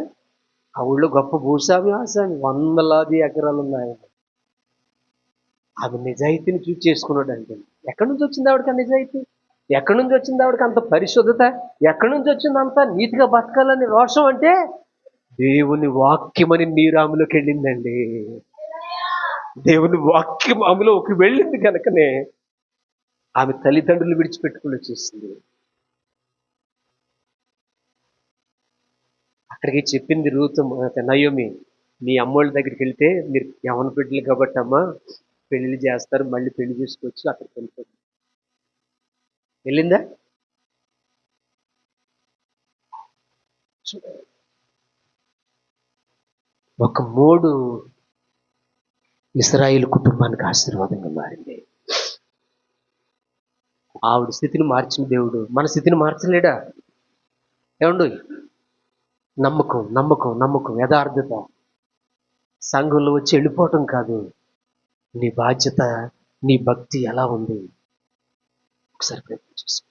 ఆ ఊళ్ళో గొప్ప భూస్వామి ఆసామి, వందలాది ఎకరాలు ఉన్నాయి. ఆమె నిజాయితీని చూసి చేసుకున్నాడు అంటే ఎక్కడి నుంచి వచ్చింది ఆవిడకి ఆ నిజాయితీ? ఎక్కడి నుంచి వచ్చింది ఆవిడకి అంత పరిశుద్ధత? ఎక్కడి నుంచి వచ్చింది అంత నీతిగా బతకాలని రోషం? అంటే దేవుని వాక్యమని నీరాములోకి వెళ్ళిందండి. దేవుని వాక్యం ఆమెలోకి వెళ్ళింది కనుకనే ఆమె తల్లిదండ్రులు విడిచిపెట్టుకుని వచ్చేసింది. అక్కడికి చెప్పింది రూతు, నయోమి, మీ అమ్మోళ్ళ దగ్గరికి వెళ్తే మీరు యవన బిడ్డలు కాబట్టి అమ్మా పెళ్లి చేస్తారు, మళ్ళీ పెళ్లి చేసుకోవచ్చు, అక్కడికి వెళ్తారు. వెళ్ళిందా? ఒక మూడు ఇశ్రాయేలు కుటుంబానికి ఆశీర్వాదంగా మారింది. ఆవిడ స్థితిని మార్చిన దేవుడు మన స్థితిని మార్చలేడా? ఏమండు? నమ్మకం నమ్మకం నమ్మకం, యథార్థత. సంఘంలో వచ్చి వెళ్ళిపోవటం కాదు, నీ బాధ్యత, నీ భక్తి ఎలా ఉంది ఒకసారి ప్రయత్నం చేసుకో.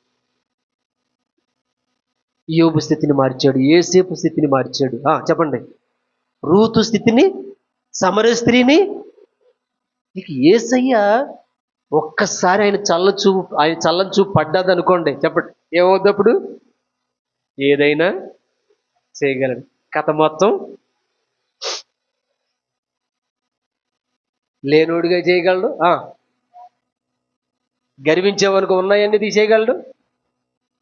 యోబు స్థితిని మార్చాడు, యేసేపు స్థితిని మార్చాడు. చెప్పండి. రూతు స్థితిని, సమరయ స్త్రీని. ఇక యేసయ్య ఒక్కసారి ఆయన చల్లని చూపు పడ్డాది అనుకోండి, చెప్పండి ఏమవుద్దప్పుడు? ఏదైనా చేయగలడు. కథ మొత్తం లేనోడిగా చేయగలడు. గర్వించేవనుకు ఉన్నాయన్నీ తీసేయగలడు,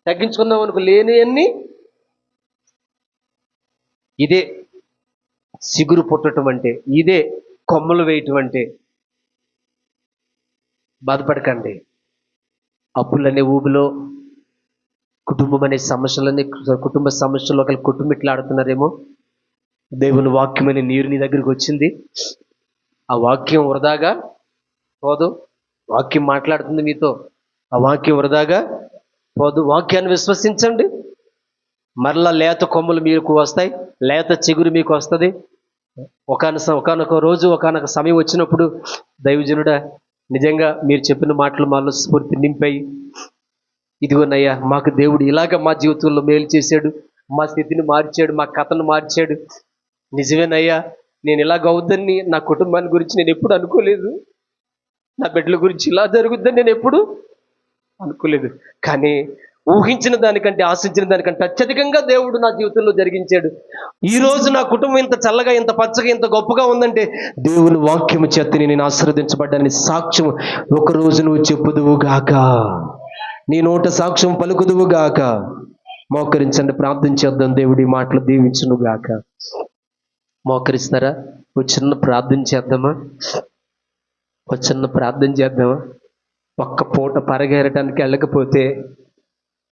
తగ్గించుకున్నావనుకు లేనివన్నీ. ఇదే సిగురు పుట్టడం అంటే, ఇదే కొమ్మలు వేయటం అంటే. బాధపడకండి. అప్పులనే ఊబిలో, కుటుంబం అనే సమస్యలనే, కుటుంబ సమస్యలు ఒకళ్ళు కుటుంబిట్లాడుతున్నారేమో. దేవుని వాక్యం అనే నీరు నీ దగ్గరికి వచ్చింది. ఆ వాక్యం వృధాగా పోదు. వాక్యం మాట్లాడుతుంది మీతో, ఆ వాక్యం వృధాగా పోదు. వాక్యాన్ని విశ్వసించండి, మరలా లేత కొమ్మలు మీకు వస్తాయి, లేత చిగురు మీకు వస్తుంది. ఒకనొక రోజు ఒకనొక సమయం వచ్చినప్పుడు, దైవజనుడా నిజంగా మీరు చెప్పిన మాటలు మాలో స్ఫూర్తి నింపాయి. ఇదిగోనయ్యా మాకు దేవుడు ఇలాగ మా జీవితంలో మేలు చేశాడు, మా స్థితిని మార్చాడు, మా కథను మార్చాడు. నిజమేనయ్యా, నేను ఇలాగ అవుద్దని నా కుటుంబాన్ని గురించి నేను ఎప్పుడు అనుకోలేదు, నా బిడ్డల గురించి ఇలా జరుగుద్దని నేను ఎప్పుడు అనుకోలేదు. కానీ ఊహించిన దానికంటే, ఆశించిన దానికంటే అత్యధికంగా దేవుడు నా జీవితంలో జరిగించాడు. ఈ రోజు నా కుటుంబం ఇంత చల్లగా, ఇంత పచ్చగా, ఇంత గొప్పగా ఉందంటే దేవుని వాక్యము చేతని నేను ఆశీర్వదించబడ్డానని సాక్ష్యం ఒకరోజు నువ్వు చెప్పుదువు గాక, నీ నోట సాక్ష్యం పలుకుదువు గాక. మోకరించండి, ప్రార్థన చేద్దాం. దేవుడి మాటలు దీవించును గాక. మోకరిస్తారా? ఒక చిన్న ప్రార్థన చేద్దామా? ఒక్క పూట పరగేరటానికి వెళ్ళకపోతే